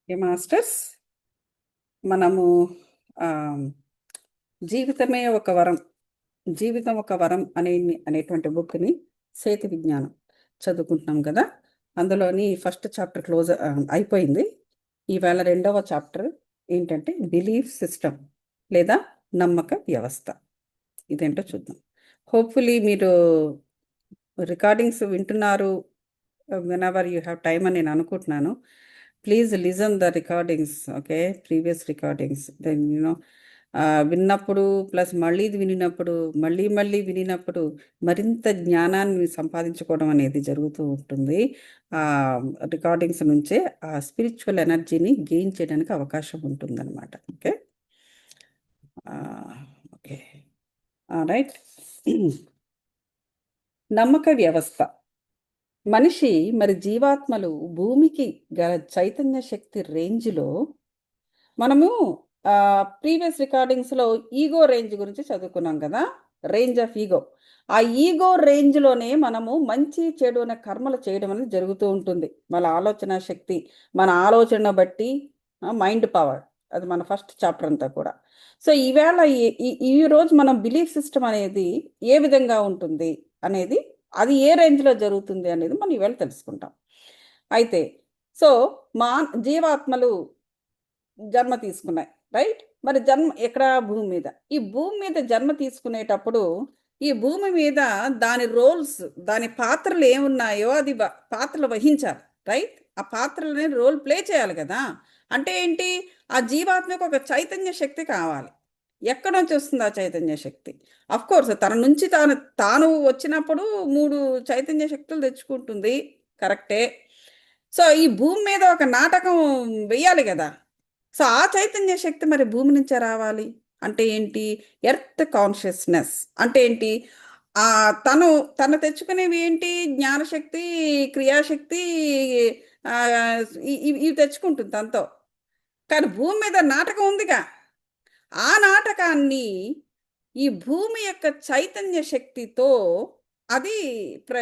ఏ masters మనము ఆ, జీవితమే ఒక వరం, జీవితం ఒక వరం అనేటువంటి బుక్ని సేతు విజ్ఞానం చదువుకుంటున్నాం కదా. అందులోని ఫస్ట్ చాప్టర్ క్లోజ్ అయిపోయింది. ఈవేళ రెండవ చాప్టర్ ఏంటంటే బిలీఫ్ సిస్టమ్ లేదా నమ్మక వ్యవస్థ. ఇదేంటో చూద్దాం. హోప్ఫుల్లీ మీరు రికార్డింగ్స్ వింటున్నారు, వెనెవర్ యూ హ్యావ్ టైమ్ అని నేను అనుకుంటున్నాను. Please listen the recordings, okay, previous recordings. Then విన్నప్పుడు ప్లస్ మళ్ళీ ఇది వినినప్పుడు మళ్ళీ మళ్ళీ వినినప్పుడు మరింత జ్ఞానాన్ని సంపాదించుకోవడం అనేది జరుగుతూ ఉంటుంది. ఆ రికార్డింగ్స్ నుంచే ఆ స్పిరిచువల్ ఎనర్జీని గెయిన్ చేయడానికి అవకాశం ఉంటుందన్నమాట. Okay, okay, right. నమ్మక వ్యవస్థ. మనిషి మరి జీవాత్మలు భూమికి గల చైతన్య శక్తి రేంజ్లో మనము ప్రీవియస్ రికార్డింగ్స్లో ఈగో రేంజ్ గురించి చదువుకున్నాం కదా. Range of ego. ఆ ఈగో రేంజ్లోనే మనము మంచి చెడు అనే కర్మలు చేయడం అనేది జరుగుతూ ఉంటుంది. మన ఆలోచన శక్తి, మన ఆలోచన బట్టి మైండ్ పవర్, అది మన ఫస్ట్ చాప్టర్ అంతా కూడా. సో ఈవేళ ఈ రోజు మనం బిలీఫ్ సిస్టమ్ అనేది ఏ విధంగా ఉంటుంది అనేది, అది ఏ రేంజ్లో జరుగుతుంది అనేది మనం ఈవేళ తెలుసుకుంటాం. అయితే సో మా జీవాత్మలు జన్మ తీసుకున్నాయి, రైట్. మరి జన్మ ఎక్కడ? భూమి మీద. ఈ భూమి మీద జన్మ తీసుకునేటప్పుడు ఈ భూమి మీద దాని రోల్స్, దాని పాత్రలు ఏమున్నాయో అది పాత్రలు వహించాలి, రైట్. ఆ పాత్రలని రోల్ ప్లే చేయాలి కదా. అంటే ఏంటి? ఆ జీవాత్మకు ఒక చైతన్య శక్తి కావాలి. ఎక్కడ నుంచి వస్తుంది ఆ చైతన్య శక్తి? అఫ్ కోర్స్ తన నుంచి తాను తాను వచ్చినప్పుడు మూడు చైతన్య శక్తులు తెచ్చుకుంటుంది, కరెక్టే. సో ఈ భూమి మీద ఒక నాటకం వెయ్యాలి కదా. సో ఆ చైతన్య శక్తి మరి భూమి నుంచే రావాలి. అంటే ఏంటి? ఎర్త్ కాన్షియస్నెస్ అంటే ఏంటి? ఆ తను తను తెచ్చుకునేవి ఏంటి? జ్ఞానశక్తి, క్రియాశక్తి, ఆ, ఇవి తెచ్చుకుంటుంది తనతో. కానీ భూమి మీద నాటకం ఉందిగా. ఆ నాటకాన్ని ఈ భూమి యొక్క చైతన్య శక్తితో అది ప్ర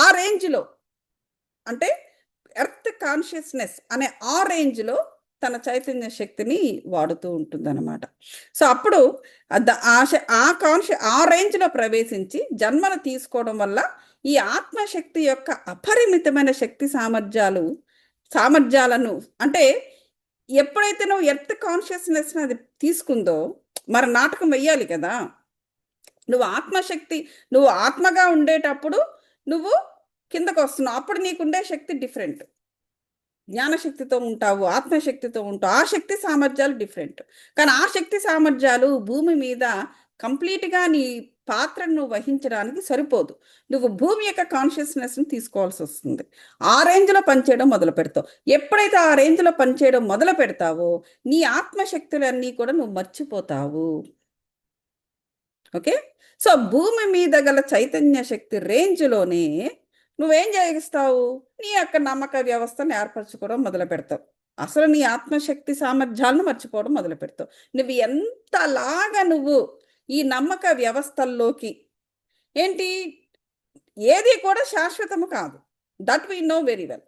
ఆ రేంజ్లో, అంటే ఎర్త్ కాన్షియస్నెస్ అనే ఆ రేంజ్లో తన చైతన్య శక్తిని వాడుతూ ఉంటుందన్నమాట. సో అప్పుడు ఆ రేంజ్లో ప్రవేశించి జన్మను తీసుకోవడం వల్ల ఈ ఆత్మశక్తి యొక్క అపరిమితమైన శక్తి సామర్థ్యాలను, అంటే ఎప్పుడైతే నువ్వు ఎర్త్ కాన్షియస్నెస్ అది తీసుకుందో, మరి నాటకం వెయ్యాలి కదా. నువ్వు ఆత్మశక్తి, నువ్వు ఆత్మగా ఉండేటప్పుడు నువ్వు కిందకు వస్తున్నావు, అప్పుడు నీకుండే శక్తి డిఫరెంట్. జ్ఞానశక్తితో ఉంటావు, ఆత్మశక్తితో ఉంటావు, ఆ శక్తి సామర్థ్యాలు డిఫరెంట్. కానీ ఆ శక్తి సామర్థ్యాలు భూమి మీద కంప్లీట్గా నీ పాత్రను వహించడానికి సరిపోదు. నువ్వు భూమి యొక్క కాన్షియస్నెస్ని తీసుకోవాల్సి వస్తుంది. ఆ రేంజ్లో పనిచేయడం మొదలు పెడతావు. ఎప్పుడైతే ఆ రేంజ్లో పనిచేయడం మొదలు పెడతావో నీ ఆత్మశక్తులన్నీ కూడా నువ్వు మర్చిపోతావు. ఓకే. సో భూమి మీద గల చైతన్య శక్తి రేంజ్లోనే నువ్వేం చేస్తావు? నీ యొక్క నమ్మక వ్యవస్థను ఏర్పరచుకోవడం మొదలు పెడతావు. అసలు నీ ఆత్మశక్తి సామర్థ్యాలను మర్చిపోవడం మొదలు పెడతావు. నువ్వు ఎంతలాగా నువ్వు ఈ నమ్మక వ్యవస్థల్లోకి ఏంటి, ఏది కూడా శాశ్వతము కాదు. That we know very well,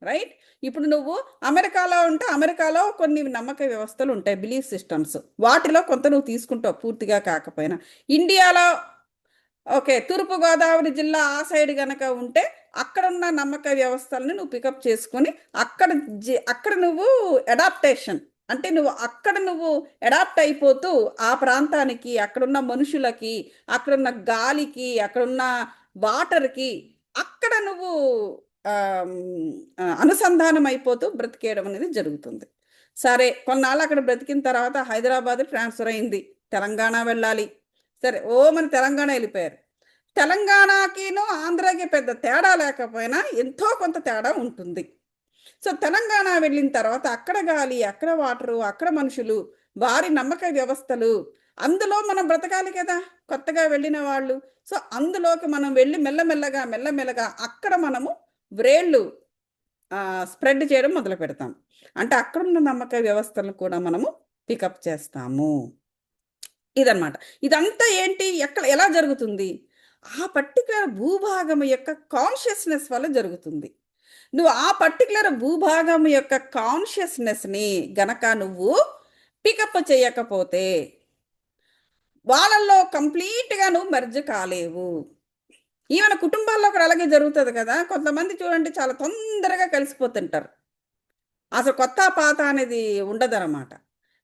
right. ఇప్పుడు నువ్వు అమెరికాలో ఉంటే అమెరికాలో కొన్ని నమ్మక వ్యవస్థలు ఉంటాయి, బిలీఫ్ సిస్టమ్స్. వాటిలో కొంత నువ్వు తీసుకుంటావు, పూర్తిగా కాకపోయినా. ఇండియాలో ఓకే, తూర్పుగోదావరి జిల్లా ఆ సైడ్ గనక ఉంటే అక్కడ ఉన్న నమ్మక వ్యవస్థలని నువ్వు పికప్ చేసుకొని అక్కడ నువ్వు అడాప్టేషన్, అంటే నువ్వు అడాప్ట్ అయిపోతూ ఆ ప్రాంతానికి, అక్కడున్న మనుషులకి, అక్కడున్న గాలికి, అక్కడున్న వాటర్కి అక్కడ నువ్వు అనుసంధానం అయిపోతూ బ్రతికేయడం అనేది జరుగుతుంది. సరే, కొన్నాళ్ళు అక్కడ బ్రతికిన తర్వాత హైదరాబాద్ ట్రాన్స్ఫర్ అయింది, తెలంగాణ వెళ్ళాలి. సరే, మన తెలంగాణ వెళ్ళిపోయారు. తెలంగాణకిను ఆంధ్రాకి పెద్ద తేడా లేకపోయినా ఎంతో కొంత తేడా ఉంటుంది. సో తెలంగాణ వెళ్ళిన తర్వాత అక్కడ గాలి, అక్కడ వాటరు, అక్కడ మనుషులు, వారి నమ్మక వ్యవస్థలు, అందులో మనం బ్రతకాలి కదా కొత్తగా వెళ్ళిన వాళ్ళు. సో అందులోకి మనం వెళ్ళి మెల్లమెల్లగా అక్కడ మనము వ్రేళ్ళు స్ప్రెడ్ చేయడం మొదలు పెడతాం. అంటే అక్కడున్న నమ్మక వ్యవస్థలను కూడా మనము పికప్ చేస్తాము. ఇదన్నమాట. ఇదంతా ఏంటి, ఎలా జరుగుతుంది? ఆ పర్టికులర్ భూభాగం యొక్క కాన్షియస్నెస్ వల్ల జరుగుతుంది. నువ్వు ఆ పర్టికులర్ భూభాగం యొక్క కాన్షియస్నెస్ని గనక నువ్వు పికప్ చేయకపోతే వాళ్ళల్లో కంప్లీట్గా నువ్వు మెర్జ్ కాలేవు. ఈవెన్ కుటుంబాల్లో కూడా అలాగే జరుగుతుంది కదా. కొంతమంది చూడండి చాలా తొందరగా కలిసిపోతుంటారు. అసలు కొత్త పాత అనేది ఉండదన్నమాట.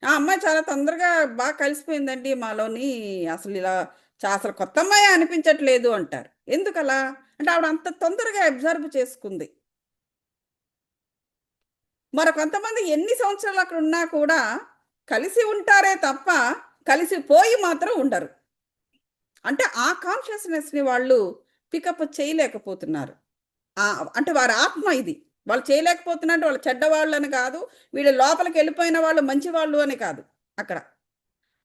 ఆ అమ్మాయి చాలా తొందరగా బాగా కలిసిపోయిందండి మాలోని, అసలు ఇలా అసలు కొత్త అమ్మాయి అనిపించట్లేదు అంటారు. ఎందుకలా అంటే ఆవిడ అంత తొందరగా అబ్జర్వ్ చేసుకుంది. మరి కొంతమంది ఎన్ని సంవత్సరాలు అక్కడ ఉన్నా కూడా కలిసి ఉంటారే తప్ప కలిసిపోయి మాత్రం ఉండరు. అంటే ఆ కాన్షియస్నెస్ని వాళ్ళు పికప్ చేయలేకపోతున్నారు. అంటే వారి ఆత్మ ఇది. వాళ్ళు చేయలేకపోతున్నట్టు వాళ్ళు చెడ్డవాళ్ళు అని కాదు, వీళ్ళు లోపలికి వెళ్ళిపోయిన వాళ్ళు మంచి వాళ్ళు అని కాదు. అక్కడ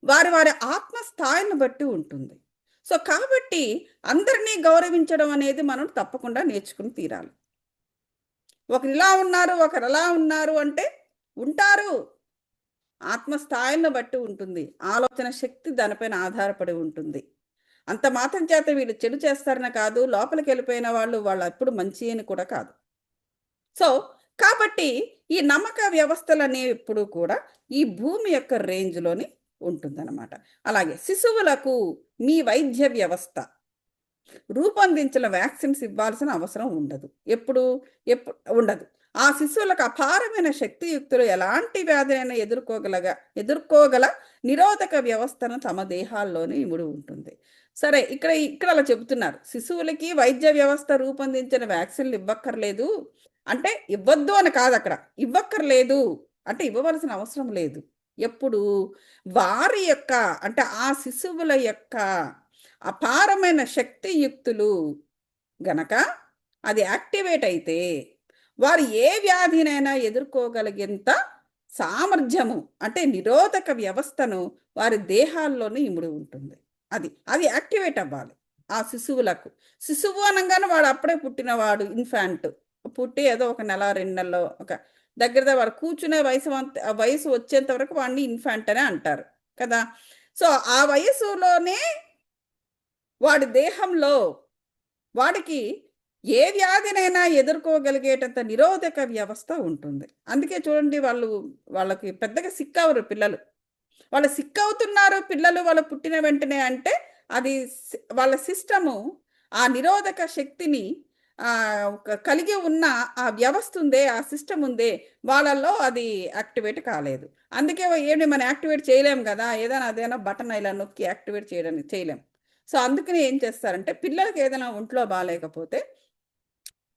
వారి వారి ఆత్మ స్థాయిని బట్టి ఉంటుంది. సో కాబట్టి అందరినీ గౌరవించడం అనేది మనం తప్పకుండా నేర్చుకుని తీరాలి. ఒకరు ఇలా ఉన్నారు, ఒకరు అలా ఉన్నారు అంటే ఉంటారు. ఆత్మస్థాయిలను బట్టి ఉంటుంది. ఆలోచన శక్తి దానిపైన ఆధారపడి ఉంటుంది. అంత మాత్రం చేత వీళ్ళు చెడు చేస్తారని కాదు, లోపలికి వెళ్ళిపోయిన వాళ్ళు ఎప్పుడు మంచి అని కూడా కాదు. సో కాబట్టి ఈ నమ్మక వ్యవస్థలు అనేవి ఎప్పుడు కూడా ఈ భూమి యొక్క రేంజ్లోని ఉంటుందన్నమాట. అలాగే శిశువులకు మీ వైద్య వ్యవస్థ రూపొందించిన వ్యాక్సిన్స్ ఇవ్వాల్సిన అవసరం ఉండదు. ఎప్పుడు ఉండదు. ఆ శిశువులకు అపారమైన శక్తియుక్తులు ఎలాంటి వ్యాధినైనా ఎదుర్కోగల నిరోధక వ్యవస్థను తమ దేహాల్లోనే ఇముడి ఉంటుంది. సరే, ఇక్కడ అలా చెబుతున్నారు, శిశువులకి వైద్య వ్యవస్థ రూపొందించిన వ్యాక్సిన్లు ఇవ్వక్కర్లేదు అంటే ఇవ్వద్దు అని కాదు, అక్కడ ఇవ్వక్కర్లేదు అంటే ఇవ్వవలసిన అవసరం లేదు. ఎప్పుడు వారి యొక్క అంటే ఆ శిశువుల యొక్క అపారమైన శక్తియుక్తులు గనక అది యాక్టివేట్ అయితే వారు ఏ వ్యాధినైనా ఎదుర్కోగలిగేంత సామర్థ్యము అంటే నిరోధక వ్యవస్థను వారి దేహాల్లోనే ఇముడి ఉంటుంది. అది యాక్టివేట్ అవ్వాలి ఆ శిశువులకు. శిశువు అనగానే వాడు అప్పుడే పుట్టినవాడు, ఇన్ఫాంట్ పుట్టి ఏదో ఒక నెల 2 నెలలో ఒక దగ్గర వాడు కూర్చునే వయసు వచ్చేంత వరకు వాడిని ఇన్ఫాంట్ అనే అంటారు కదా. సో ఆ వయసులోనే వాడి దేహంలో వాడికి ఏ వ్యాధినైనా ఎదుర్కోగలిగేటంత నిరోధక వ్యవస్థ ఉంటుంది. అందుకే చూడండి వాళ్ళకి పెద్దగా సిక్కవరు పిల్లలు. వాళ్ళు సిక్కవుతున్నారు పిల్లలు వాళ్ళు పుట్టిన వెంటనే అంటే అది వాళ్ళ సిస్టము ఆ నిరోధక శక్తిని కలిగి ఉన్న ఆ వ్యవస్థ ఉందే, ఆ సిస్టమ్ ఉందే, వాళ్ళల్లో అది యాక్టివేట్ కాలేదు. అందుకే ఏమి మనం యాక్టివేట్ చేయలేం కదా, అదేనా బటన్ ఇలా నొక్కి యాక్టివేట్ చేయలేం. సో అందుకని ఏం చేస్తారంటే పిల్లలకి ఏదైనా ఒంట్లో బాగాలేకపోతే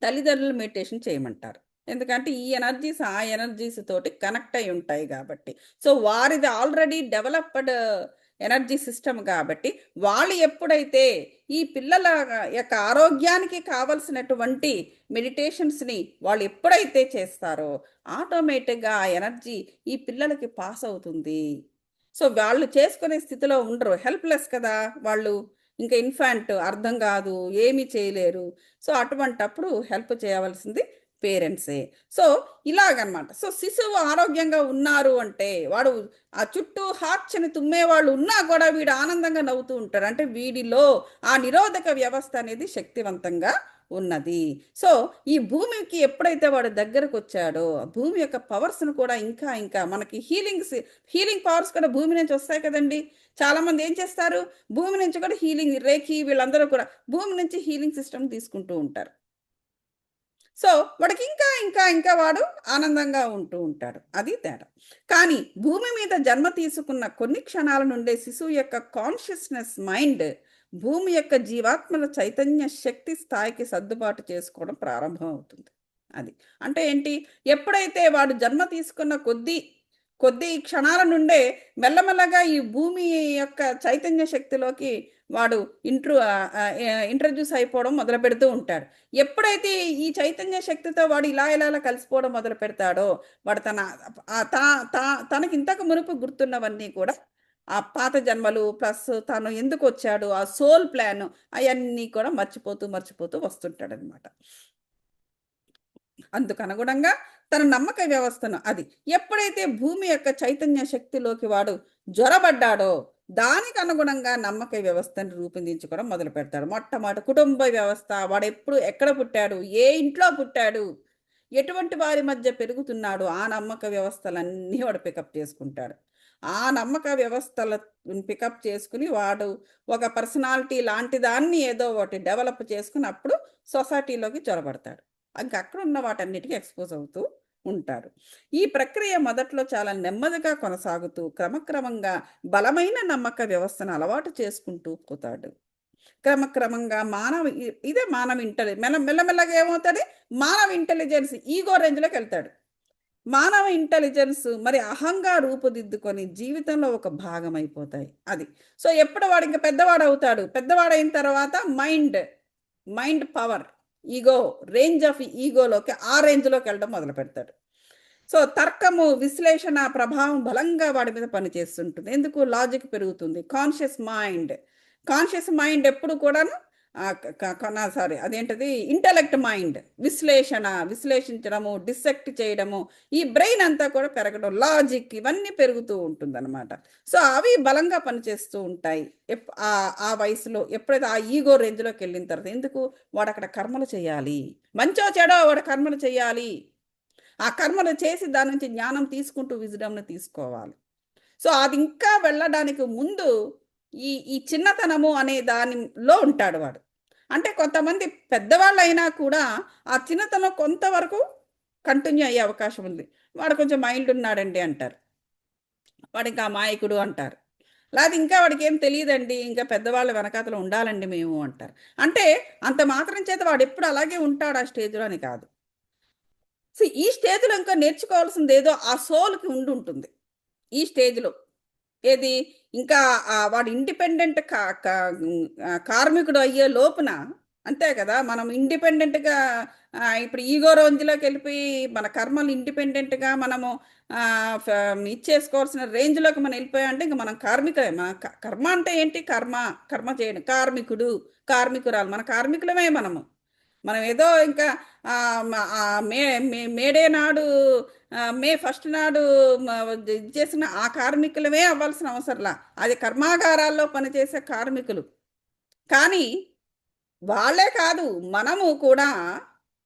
తల్లిదండ్రులు మెడిటేషన్ చేయమంటారు. ఎందుకంటే ఈ ఎనర్జీస్ ఆ ఎనర్జీస్ తోటి కనెక్ట్ అయి ఉంటాయి కాబట్టి. సో వారిది ఆల్రెడీ డెవలప్డ్ ఎనర్జీ సిస్టమ్ కాబట్టి వాళ్ళు ఎప్పుడైతే ఈ పిల్లల యొక్క ఆరోగ్యానికి కావలసినటువంటి మెడిటేషన్స్ని వాళ్ళు ఎప్పుడైతే చేస్తారో ఆటోమేటిక్గా ఆ ఎనర్జీ ఈ పిల్లలకి పాస్ అవుతుంది. సో వాళ్ళు చేసుకునే స్థితిలో ఉండరు, హెల్ప్లెస్ కదా వాళ్ళు, ఇంకా ఇన్ఫాంట్ అర్థం కాదు, ఏమీ చేయలేరు. సో అటువంటప్పుడు హెల్ప్ చేయవలసింది పేరెంట్సే. సో ఇలాగనమాట. సో శిశువు ఆరోగ్యంగా ఉన్నారు అంటే వాడు ఆ చుట్టూ హార్చని తుమ్మే వాళ్ళు ఉన్నా కూడా వీడు ఆనందంగా నవ్వుతూ ఉంటాడు. అంటే వీడిలో ఆ నిరోధక వ్యవస్థ అనేది శక్తివంతంగా ఉన్నది. సో ఈ భూమికి ఎప్పుడైతే వాడు దగ్గరకు వచ్చాడో భూమి యొక్క పవర్స్ను కూడా ఇంకా ఇంకా మనకి హీలింగ్ పవర్స్ కూడా భూమి నుంచి వస్తాయి కదండి. చాలామంది ఏం చేస్తారు, భూమి నుంచి కూడా హీలింగ్, రేఖి వీళ్ళందరూ కూడా భూమి నుంచి హీలింగ్ సిస్టమ్ తీసుకుంటూ ఉంటారు. సో వాడికి ఇంకా ఇంకా ఇంకా వాడు ఆనందంగా ఉంటూ ఉంటాడు. అది తేడా. కానీ భూమి మీద జన్మ తీసుకున్న కొన్ని క్షణాల నుండే శిశువు యొక్క కాన్షియస్నెస్ మైండ్ భూమి యొక్క జీవాత్మల చైతన్య శక్తి స్థాయికి సర్దుబాటు చేసుకోవడం ప్రారంభం అవుతుంది. అది అంటే ఏంటి, ఎప్పుడైతే వాడు జన్మ తీసుకున్న కొద్ది క్షణాల నుండే మెల్లమెల్లగా ఈ భూమి యొక్క చైతన్య శక్తిలోకి వాడు ఇంట్రడ్యూస్ అయిపోవడం మొదలు పెడుతూ ఉంటాడు. ఎప్పుడైతే ఈ చైతన్య శక్తితో వాడు ఇలా కలిసిపోవడం మొదలు పెడతాడో వాడు తనకి ఇంతకు మునుపు గుర్తున్నవన్నీ కూడా ఆ పాత జన్మలు ప్లస్ తను ఎందుకు వచ్చాడు, ఆ సోల్ ప్లాన్ అవన్నీ కూడా మర్చిపోతూ వస్తుంటాడు అనమాట. అందుకనుగుణంగా తన నమ్మక వ్యవస్థను ఎప్పుడైతే భూమి యొక్క చైతన్య శక్తిలోకి వాడు జ్వరబడ్డాడో దానికి అనుగుణంగా నమ్మక వ్యవస్థను రూపొందించుకోవడం మొదలు పెడతాడు. మొట్టమొదటి కుటుంబ వ్యవస్థ, వాడు ఎక్కడ పుట్టాడు, ఏ ఇంట్లో పుట్టాడు, ఎటువంటి వారి మధ్య పెరుగుతున్నాడో ఆ నమ్మక వ్యవస్థలన్నీ వాడు పికప్ చేసుకుంటాడు. ఆ నమ్మక వ్యవస్థల పికప్ చేసుకుని వాడు ఒక పర్సనాలిటీ లాంటి దాన్ని ఏదో ఒకటి డెవలప్ చేసుకుని అప్పుడు సొసైటీలోకి చొరబడతాడు. ఇంక అక్కడ ఉన్న వాటన్నిటికీ ఎక్స్పోజ్ అవుతూ ఉంటాడు. ఈ ప్రక్రియ మొదట్లో చాలా నెమ్మదిగా కొనసాగుతూ క్రమక్రమంగా బలమైన నమ్మక వ్యవస్థను అలవాటు చేసుకుంటూ పోతాడు. క్రమక్రమంగా ఇదే మానవ మెల్లమెల్లగా ఏమవుతుంది, మానవ ఇంటెలిజెన్స్ ఈగో రేంజ్లోకి వెళ్తాడు. మానవ ఇంటెలిజెన్స్ మరి అహంగా రూపుదిద్దుకొని జీవితంలో ఒక భాగం అయిపోతాయి అది. సో ఎప్పుడు వాడు ఇంకా పెద్దవాడు అవుతాడు, పెద్దవాడైన తర్వాత mind power ego range of ఈగోలోకి ఆ రేంజ్లోకి వెళ్ళడం మొదలు పెడతాడు. సో తర్కము విశ్లేషణ ప్రభావం బలంగా వాడి మీద పనిచేస్తుంటుంది. ఎందుకు? లాజిక్ పెరుగుతుంది. కాన్షియస్ మైండ్ ఎప్పుడు కూడాను సారీ అదేంటది ఇంటలెక్ట్ మైండ్ విశ్లేషించడము, డిసెక్ట్ చేయడము, ఈ బ్రెయిన్ అంతా కూడా పెరగడం, లాజిక్ ఇవన్నీ పెరుగుతూ ఉంటుందన్నమాట. సో అవి బలంగా పనిచేస్తూ ఉంటాయి ఆ వయసులో. ఎప్పుడైతే ఆ ఈగో రేంజ్లోకి వెళ్ళిన తర్వాత ఎందుకు వాడు అక్కడ కర్మలు చేయాలి, మంచో చెడో వాడు కర్మలు చేయాలి. ఆ కర్మలు చేసి దాని నుంచి జ్ఞానం తీసుకుంటూ విజ్డమ్ని తీసుకోవాలి. సో అది ఇంకా వెళ్ళడానికి ముందు ఈ చిన్నతనము అనే దానిలో ఉంటాడు వాడు. అంటే కొంతమంది పెద్దవాళ్ళు అయినా కూడా ఆ చిన్నతనం కొంతవరకు కంటిన్యూ అయ్యే అవకాశం ఉంది. వాడు కొంచెం మైల్డ్ ఉన్నాడండి అంటారు, వాడు ఇంకా అమాయకుడు అంటారు. లేదా ఇంకా వాడికి ఏం తెలియదండి, ఇంకా పెద్దవాళ్ళ వెనకాతలు ఉండాలండి మేము అంటారు. అంటే అంత మాత్రం చేత వాడు ఎప్పుడు అలాగే ఉంటాడు ఆ స్టేజ్లో అని కాదు. సో ఈ స్టేజ్లో ఇంకా నేర్చుకోవాల్సింది ఏదో ఆ సోల్కి ఉంటుంది ఈ స్టేజ్లో. ఏది? ఇంకా వాడు ఇండిపెండెంట్ కార్మికుడు అయ్యే లోపున అంతే కదా, మనం ఇండిపెండెంట్గా ఇప్పుడు ఈగో రేంజ్లోకి వెళ్ళిపోయి మన కర్మలు ఇండిపెండెంట్గా మనము ఇచ్చేసుకోవాల్సిన రేంజ్లోకి మనం వెళ్ళిపోయామంటే ఇంకా మనం కార్మికులే. మన కర్మ అంటే ఏంటి? కర్మ చేయడం. కార్మికురాలు, మన కార్మికులమే మనం ఏదో ఇంకా మేడే నాడు మే ఫస్ట్ నాడు చేసిన ఆ కార్మికులమే అవ్వాల్సిన అవసరంలా, అది కర్మాగారాల్లో పనిచేసే కార్మికులు. కానీ వాళ్ళే కాదు, మనము కూడా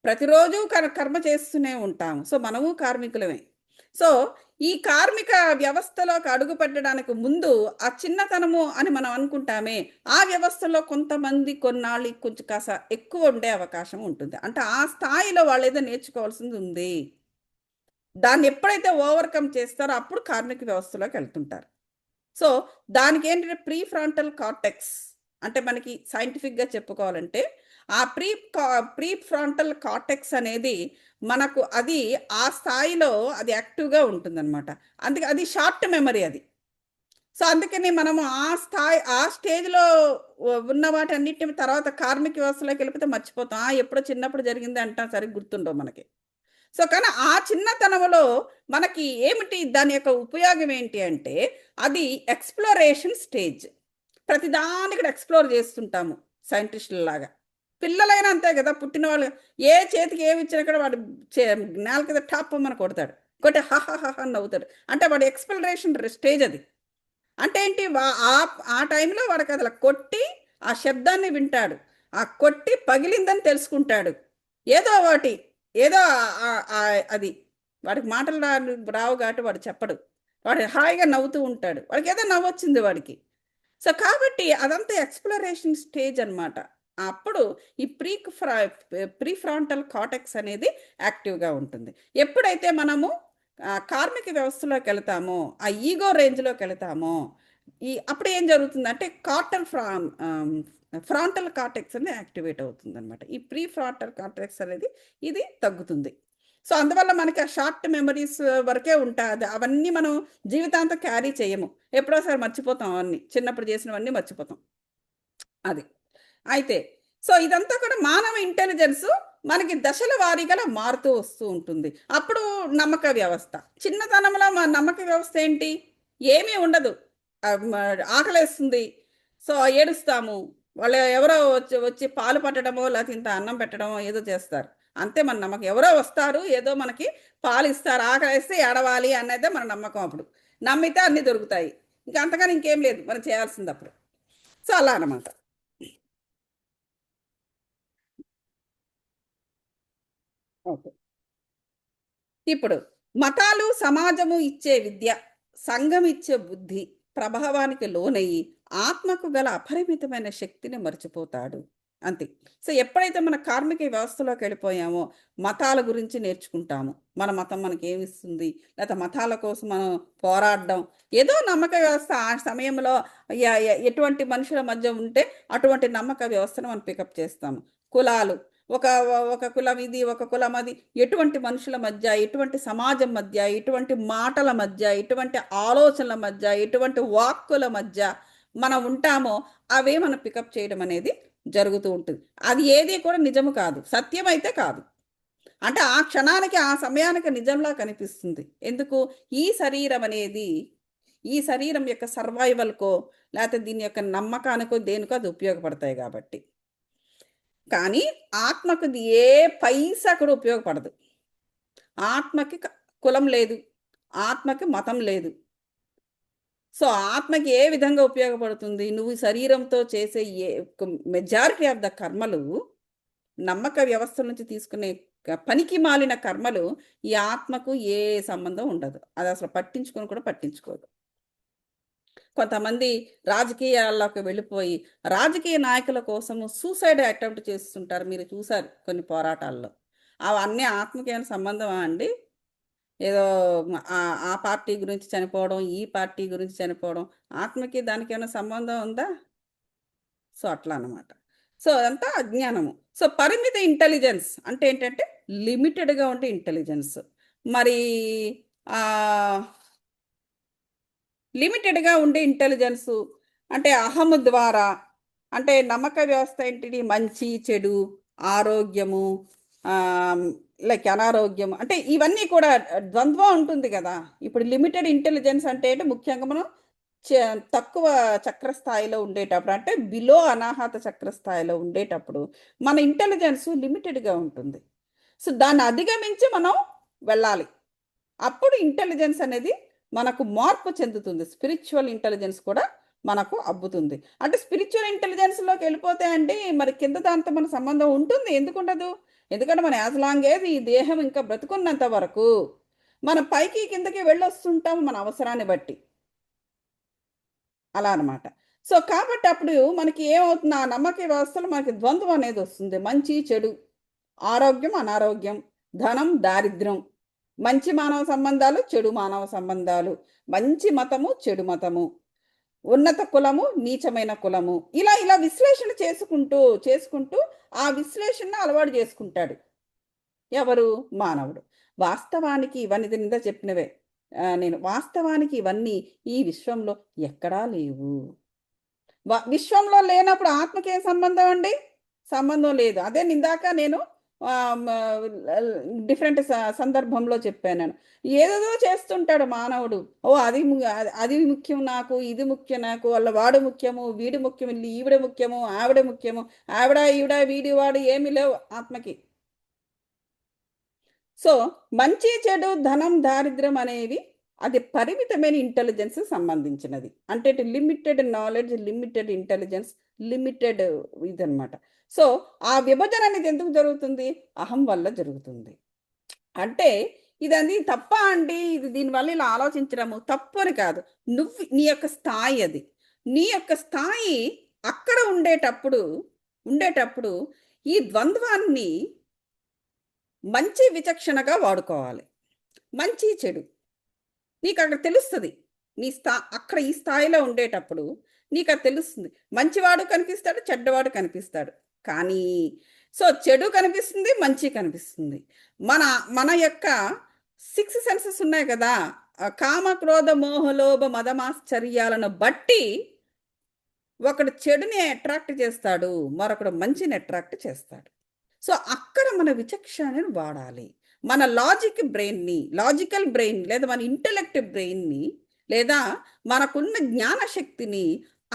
ప్రతిరోజు కర్మ చేస్తూనే ఉంటాము. సో మనము కార్మికులమే. సో ఈ కార్మిక వ్యవస్థలోకి అడుగు పెట్టడానికి ముందు ఆ చిన్నతనము అని మనం అనుకుంటామే, ఆ వ్యవస్థలో కొంతమంది కొన్నాళ్ళు కొంచెం కాస్త ఎక్కువ ఉండే అవకాశం ఉంటుంది. అంటే ఆ స్థాయిలో వాళ్ళు ఏదో నేర్చుకోవాల్సింది ఉంది. దాన్ని ఎప్పుడైతే ఓవర్కమ్ చేస్తారో అప్పుడు కార్మిక వ్యవస్థలోకి వెళ్తుంటారు. సో దానికి ఏంటంటే ప్రీ ఫ్రాంటల్ కార్టెక్స్ అంటే మనకి సైంటిఫిక్గా చెప్పుకోవాలంటే ఆ ప్రీ ఫ్రాంటల్ కార్టెక్స్ అనేది మనకు అది ఆ స్థాయిలో అది యాక్టివ్గా ఉంటుందన్నమాట. అందుకే అది షార్ట్ మెమరీ అది. సో అందుకని మనము ఆ స్టేజ్లో ఉన్న వాటన్నిటిని తర్వాత కార్మిక వ్యవస్థలోకి వెళ్ళిపోతే మర్చిపోతాం. ఎప్పుడో చిన్నప్పుడు జరిగింది అంటాం, సరిగ్గా గుర్తుండవు మనకి. సో కానీ ఆ చిన్నతనంలో మనకి ఏమిటి దాని యొక్క ఉపయోగం ఏంటి అంటే అది ఎక్స్ప్లోరేషన్ స్టేజ్. ప్రతిదాన్ని కూడా ఎక్స్ప్లోర్ చేస్తుంటాము సైంటిస్టులలాగా. పిల్లలైనా అంతే కదా, పుట్టిన వాళ్ళు ఏ చేతికి ఏమి ఇచ్చినా కూడా వాడు నేల కింద టాప్ మన కొడతాడు, కొట్టి హహ అని నవ్వుతాడు. అంటే వాడు ఎక్స్ప్లోరేషన్ స్టేజ్ అది. అంటే ఏంటి? ఆ టైంలో వాడికి అసలు కొట్టి ఆ శబ్దాన్ని వింటాడు, ఆ కొట్టి పగిలిందని తెలుసుకుంటాడు. ఏదో ఒకటి ఏదో అది వాడికి మాటలు రావు కాబట్టి వాడు చెప్పడు, వాడు హాయిగా నవ్వుతూ ఉంటాడు, వాడికి ఏదో నవ్వొచ్చింది వాడికి. సో కాబట్టి అదంతా ఎక్స్ప్లోరేషన్ స్టేజ్ అనమాట. అప్పుడు ఈ ప్రీ ఫ్రాంటల్ కార్టెక్స్ అనేది యాక్టివ్గా ఉంటుంది. ఎప్పుడైతే మనము కార్మిక వ్యవస్థలోకి వెళతామో, ఆ ఈగో రేంజ్లోకి వెళతామో, అప్పుడు ఏం జరుగుతుందంటే ఫ్రాంటల్ కార్టెక్స్ అనేది యాక్టివేట్ అవుతుంది అనమాట. ఈ ప్రీ ఫ్రాంటల్ కార్టెక్స్ అనేది ఇది తగ్గుతుంది. సో అందువల్ల మనకి ఆ షార్ట్ మెమరీస్ వరకే ఉంటుంది. అవన్నీ మనం జీవితాంతం క్యారీ చేయము, ఎప్పుడోసారి మర్చిపోతాం, అవన్నీ చిన్నప్పుడు చేసినవన్నీ మర్చిపోతాం అది. అయితే సో ఇదంతా కూడా మానవ ఇంటెలిజెన్స్ మనకి దశల వారీగా మారుతూ వస్తూ ఉంటుంది. అప్పుడు నమ్మక వ్యవస్థ. చిన్నతనంలో మా నమ్మక వ్యవస్థ ఏంటి? ఏమీ ఉండదు. ఆకలేస్తుంది, సో ఏడుస్తాము, వాళ్ళు ఎవరో వచ్చి పాలు పట్టడమో లేకపోతే ఇంత అన్నం పెట్టడమో ఏదో చేస్తారు, అంతే మన నమ్మకం. ఎవరో వస్తారు, ఏదో మనకి పాలు ఇస్తారు, ఆకలిస్తే ఏడవాలి అనేదే మన నమ్మకం. అప్పుడు నమ్మితే అన్నీ దొరుకుతాయి, ఇంకా అంతగాని ఇంకేం లేదు మనం చేయాల్సింది అప్పుడు. సో అలా అనమాట. ఓకే. ఇప్పుడు మతాలు సమాజము ఇచ్చే విద్య, సంఘం ఇచ్చే బుద్ధి ప్రభావానికి లోనయ్యి ఆత్మకు గల అపరిమితమైన శక్తిని మర్చిపోతాడు. అంతే. సో ఎప్పుడైతే మన కార్మిక వ్యవస్థలోకి వెళ్ళిపోయామో మతాల గురించి నేర్చుకుంటాము. మన మతం మనకేమిస్తుంది, లేకపోతే మతాల కోసం మనం పోరాడడం, ఏదో నమ్మక వ్యవస్థ ఆ సమయంలో ఎటువంటి మనుషుల మధ్య ఉంటే అటువంటి నమ్మక వ్యవస్థను మనం పికప్ చేస్తాము. కులాలు, ఒక ఒక కులం ఇది, ఒక కులం అది, ఎటువంటి మనుషుల మధ్య, ఎటువంటి సమాజం మధ్య, ఎటువంటి మాటల మధ్య, ఎటువంటి ఆలోచనల మధ్య, ఎటువంటి వాక్కుల మధ్య మనం ఉంటామో అవే మనం పికప్ చేయడం అనేది జరుగుతూ ఉంటుంది. అది ఏది కూడా నిజము కాదు, సత్యం అయితే కాదు. అంటే ఆ క్షణానికి ఆ సమయానికి నిజంలా కనిపిస్తుంది. ఎందుకు? ఈ శరీరం అనేది, ఈ శరీరం యొక్క సర్వైవల్కో లేకపోతే దీని యొక్క నమ్మకానికో దేనికో అది ఉపయోగపడతాయి కాబట్టి. కానీ ఆత్మకు ఏ పైసా కూడా ఉపయోగపడదు. ఆత్మకి కులం లేదు, ఆత్మకి మతం లేదు. సో ఆత్మకి ఏ విధంగా ఉపయోగపడుతుంది? నువ్వు శరీరంతో చేసే మెజారిటీ ఆఫ్ ద కర్మలు, నమ్మక వ్యవస్థ నుంచి తీసుకునే పనికి మాలిన కర్మలు ఈ ఆత్మకు ఏ సంబంధం ఉండదు. అది అసలు పట్టించుకొని కూడా పట్టించుకోదు. కొంతమంది రాజకీయాల్లోకి వెళ్ళిపోయి రాజకీయ నాయకుల కోసము సూసైడ్ అటెంప్ట్ చేస్తుంటారు. మీరు చూసారు కొన్ని పోరాటాల్లో. అవన్నీ ఆత్మకి ఏమైనా సంబంధమా అండి? ఏదో ఆ పార్టీ గురించి చనిపోవడం, ఈ పార్టీ గురించి చనిపోవడం, ఆత్మకి దానికి ఏమైనా సంబంధం ఉందా? సో అట్లా అనమాట. సో అదంతా అజ్ఞానము. సో పరిమిత ఇంటెలిజెన్స్ అంటే ఏంటంటే లిమిటెడ్గా ఉండే ఇంటెలిజెన్స్. మరి లిమిటెడ్గా ఉండే ఇంటెలిజెన్సు అంటే అహము ద్వారా, అంటే నమ్మక వ్యవస్థ ఏంటిది? మంచి చెడు, ఆరోగ్యము, లైక్ అనారోగ్యం, అంటే ఇవన్నీ కూడా ద్వంద్వం ఉంటుంది కదా. ఇప్పుడు లిమిటెడ్ ఇంటెలిజెన్స్ అంటే ముఖ్యంగా మనం తక్కువ చక్రస్థాయిలో ఉండేటప్పుడు, అంటే బిలో అనాహత చక్రస్థాయిలో ఉండేటప్పుడు మన ఇంటెలిజెన్స్ లిమిటెడ్గా ఉంటుంది. సో దాన్ని అధిగమించి మనం వెళ్ళాలి. అప్పుడు ఇంటెలిజెన్స్ అనేది మనకు మార్పు చెందుతుంది. స్పిరిచువల్ ఇంటెలిజెన్స్ కూడా మనకు అబ్బుతుంది. అంటే స్పిరిచువల్ ఇంటెలిజెన్స్లోకి వెళ్ళిపోతే అండి మరి కింద దాంతో మన సంబంధం ఉంటుంది. ఎందుకు ఉండదు? ఎందుకంటే మన యాజ్ లాంగ్ ఏజ్ ఈ దేహం ఇంకా బ్రతుకున్నంత వరకు మనం పైకి కిందకి వెళ్ళొస్తుంటాం మన అవసరాన్ని బట్టి. అలా అనమాట. సో కాబట్టి అప్పుడు మనకి ఏమవుతుంది? ఆ నమ్మక వ్యవస్థలో మనకి ద్వంద్వం అనేది వస్తుంది. మంచి చెడు, ఆరోగ్యం అనారోగ్యం, ధనం దారిద్ర్యం, మంచి మానవ సంబంధాలు, చెడు మానవ సంబంధాలు, మంచి మతము, చెడు మతము, ఉన్నత కులము, నీచమైన కులము, ఇలా ఇలా విశ్లేషణ చేసుకుంటూ చేసుకుంటూ ఆ విశ్లేషణ అలవాటు చేసుకుంటాడు ఎవరు? మానవుడు. వాస్తవానికి ఇవన్నీ నింద చెప్పినవే నేను. వాస్తవానికి ఇవన్నీ ఈ విశ్వంలో ఎక్కడా లేవు. విశ్వంలో లేనప్పుడు ఆత్మకే సంబంధం అండి? సంబంధం లేదు. అదే నిందాక నేను డిఫరెంట్ సందర్భంలో చెప్పాను నేను. ఏదేదో చేస్తుంటాడు మానవుడు. ఓ అది అది ముఖ్యం నాకు, ఇది ముఖ్యం నాకు, వాళ్ళ వాడు ముఖ్యము, వీడు ముఖ్యము, ఈవిడ ముఖ్యము, ఆవిడ ముఖ్యము, ఆవిడ ఈవిడ వీడి వాడు ఏమీ లేవు ఆత్మకి. సో మంచి చెడు, ధనం దారిద్ర్యం అనేవి అది పరిమితమైన ఇంటెలిజెన్స్ సంబంధించినది. అంటే limited knowledge, limited intelligence, limited ఇదనమాట. సో ఆ విభజన అనేది ఎందుకు జరుగుతుంది? అహం వల్ల జరుగుతుంది. అంటే ఇదని తప్ప అండి, ఇది దీనివల్ల ఇలా ఆలోచించడము తప్పు అని కాదు. నువ్వు నీ యొక్క స్థాయి అది. నీ యొక్క స్థాయి అక్కడ ఉండేటప్పుడు ఈ ద్వంద్వాన్ని మంచి విచక్షణగా వాడుకోవాలి. మంచి చెడు నీకు అక్కడ తెలుస్తుంది. నీ అక్కడ ఈ స్థాయిలో ఉండేటప్పుడు నీకు అది తెలుస్తుంది. మంచివాడు కనిపిస్తాడు, చెడ్డవాడు కనిపిస్తాడు. కానీ సో చెడు కనిపిస్తుంది, మంచి కనిపిస్తుంది. మన మన యొక్క 6 సెన్సెస్ ఉన్నాయి కదా, కామ క్రోధ మోహలోభ మదమాశ్చర్యాలను బట్టి ఒకడు చెడుని అట్రాక్ట్ చేస్తాడు, మరొకడు మంచిని అట్రాక్ట్ చేస్తాడు. సో అక్కడ మన విచక్షణను వాడాలి. మన లాజికల్ బ్రెయిన్ లేదా మన ఇంటెలెక్ట్ బ్రెయిన్ని లేదా మనకున్న జ్ఞానశక్తిని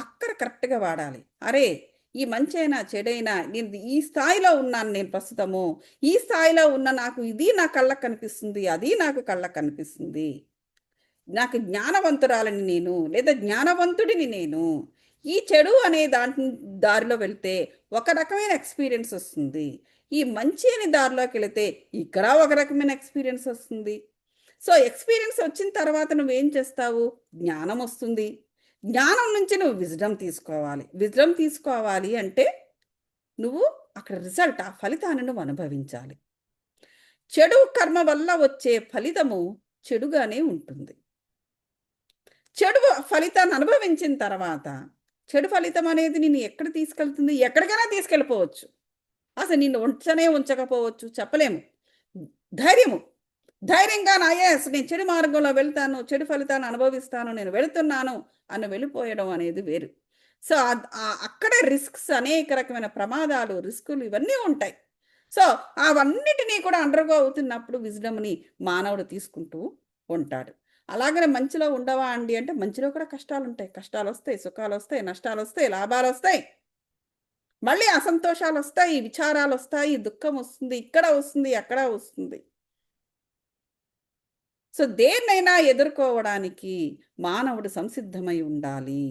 అక్కడ కరెక్ట్గా వాడాలి. అరే ఈ మంచైనా చెడైనా నేను ఈ స్థాయిలో ఉన్నాను, నేను ప్రస్తుతము ఈ స్థాయిలో ఉన్న నాకు ఇది నా కళ్ళకు కనిపిస్తుంది, అది నాకు కళ్ళకు కనిపిస్తుంది, నాకు జ్ఞానవంతురాలని నేను లేదా జ్ఞానవంతుడిని నేను. ఈ చెడు అనే దారిలో వెళ్తే ఒక రకమైన ఎక్స్పీరియన్స్ వస్తుంది, ఈ మంచి అనే దారిలోకి వెళితే ఇక్కడ ఒక రకమైన ఎక్స్పీరియన్స్ వస్తుంది. సో ఎక్స్పీరియన్స్ వచ్చిన తర్వాత నువ్వేం చేస్తావు? జ్ఞానం వస్తుంది. జ్ఞానం నుంచి నువ్వు విజ్డమ్ తీసుకోవాలి. విజ్డమ్ తీసుకోవాలి అంటే నువ్వు అక్కడ రిజల్ట్, ఆ ఫలితాన్ని నువ్వు అనుభవించాలి. చెడు కర్మ వల్ల వచ్చే ఫలితము చెడుగానే ఉంటుంది. చెడు ఫలితాన్ని అనుభవించిన తర్వాత చెడు ఫలితం అనేది నిన్ను ఎక్కడ తీసుకెళ్తుంది? ఎక్కడికైనా తీసుకెళ్ళిపోవచ్చు. అసలు నిన్ను ఉంచకపోవచ్చు, చెప్పలేము. ధైర్యము, ధైర్యంగా నేను చెడు మార్గంలో వెళ్తాను, చెడు ఫలితాన్ని అనుభవిస్తాను, నేను వెళుతున్నాను అని వెళ్ళిపోయడం అనేది వేరు. సో అక్కడే రిస్క్స్, అనేక రకమైన ప్రమాదాలు, రిస్కులు ఇవన్నీ ఉంటాయి. సో అవన్నిటినీ కూడా అండర్గో అవుతున్నప్పుడు విజ్డమ్ని మానవుడు తీసుకుంటూ ఉంటాడు. అలాగనే మంచిలో ఉండవా అండి అంటే మంచిలో కూడా కష్టాలు ఉంటాయి. కష్టాలు వస్తాయి, సుఖాలు వస్తాయి, నష్టాలు వస్తాయి, లాభాలు వస్తాయి, మళ్ళీ అసంతోషాలు వస్తాయి, విచారాలు వస్తాయి, దుఃఖం వస్తుంది, ఇక్కడ వస్తుంది, అక్కడ వస్తుంది. సో దేన్నైనా ఎదుర్కోవడానికి మానవుడు సంసిద్ధమై ఉండాలి.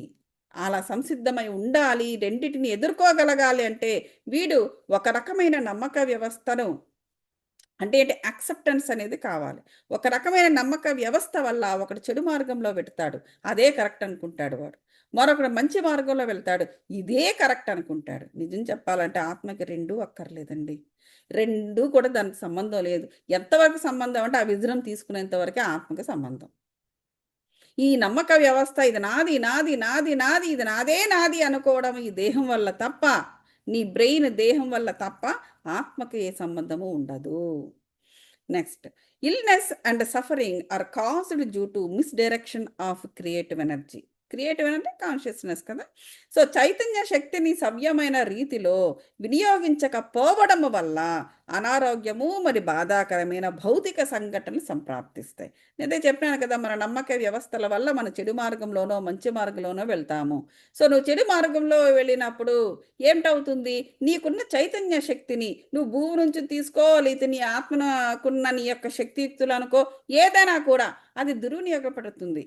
అలా సంసిద్ధమై ఉండాలి. రెండిటిని ఎదుర్కోగలగాలి అంటే వీడు ఒక రకమైన నమ్మక వ్యవస్థను, అంటే యాక్సెప్టెన్స్ అనేది కావాలి. ఒక రకమైన నమ్మక వ్యవస్థ వల్ల ఒకడు చెడు మార్గంలో వెళ్తాడు, అదే కరెక్ట్ అనుకుంటాడు వాడు. మరొకడు మంచి మార్గంలో వెళ్తాడు, ఇదే కరెక్ట్ అనుకుంటాడు. నిజం చెప్పాలంటే ఆత్మకి రెండూ అక్కర్లేదండి. రెండూ కూడా దానికి సంబంధం లేదు. ఎంతవరకు సంబంధం అంటే ఆ విజనం తీసుకునేంత వరకే ఆత్మకి సంబంధం. ఈ నమ్మక వ్యవస్థ ఇది నాది నాది నాది నాది, ఇది నాదే నాది అనుకోవడం ఈ దేహం వల్ల తప్ప, నీ బ్రెయిన్ దేహం వల్ల తప్ప ఆత్మకి ఏ సంబంధము ఉండదు. Next, illness and suffering are caused due to misdirection of creative energy. Creative అంటే కాన్షియస్నెస్ కదా. సో చైతన్య శక్తిని సవ్యమైన రీతిలో వినియోగించకపోవడం వల్ల అనారోగ్యము మరి బాధాకరమైన భౌతిక సంఘటనలు సంప్రాప్తిస్తాయి. నేనే చెప్పాను కదా, మన నమ్మక వ్యవస్థల వల్ల మన చెడు మార్గంలోనో మంచి మార్గంలోనో వెళ్తాము. సో నువ్వు చెడు మార్గంలో వెళ్ళినప్పుడు ఏమిటవుతుంది? నీకున్న చైతన్య శక్తిని నువ్వు భూమి నుంచి తీసుకో, లేకపోతే నీ ఆత్మకున్న నీ యొక్క శక్తియుక్తులు అనుకో, ఏదైనా కూడా అది దుర్వినియోగపడుతుంది.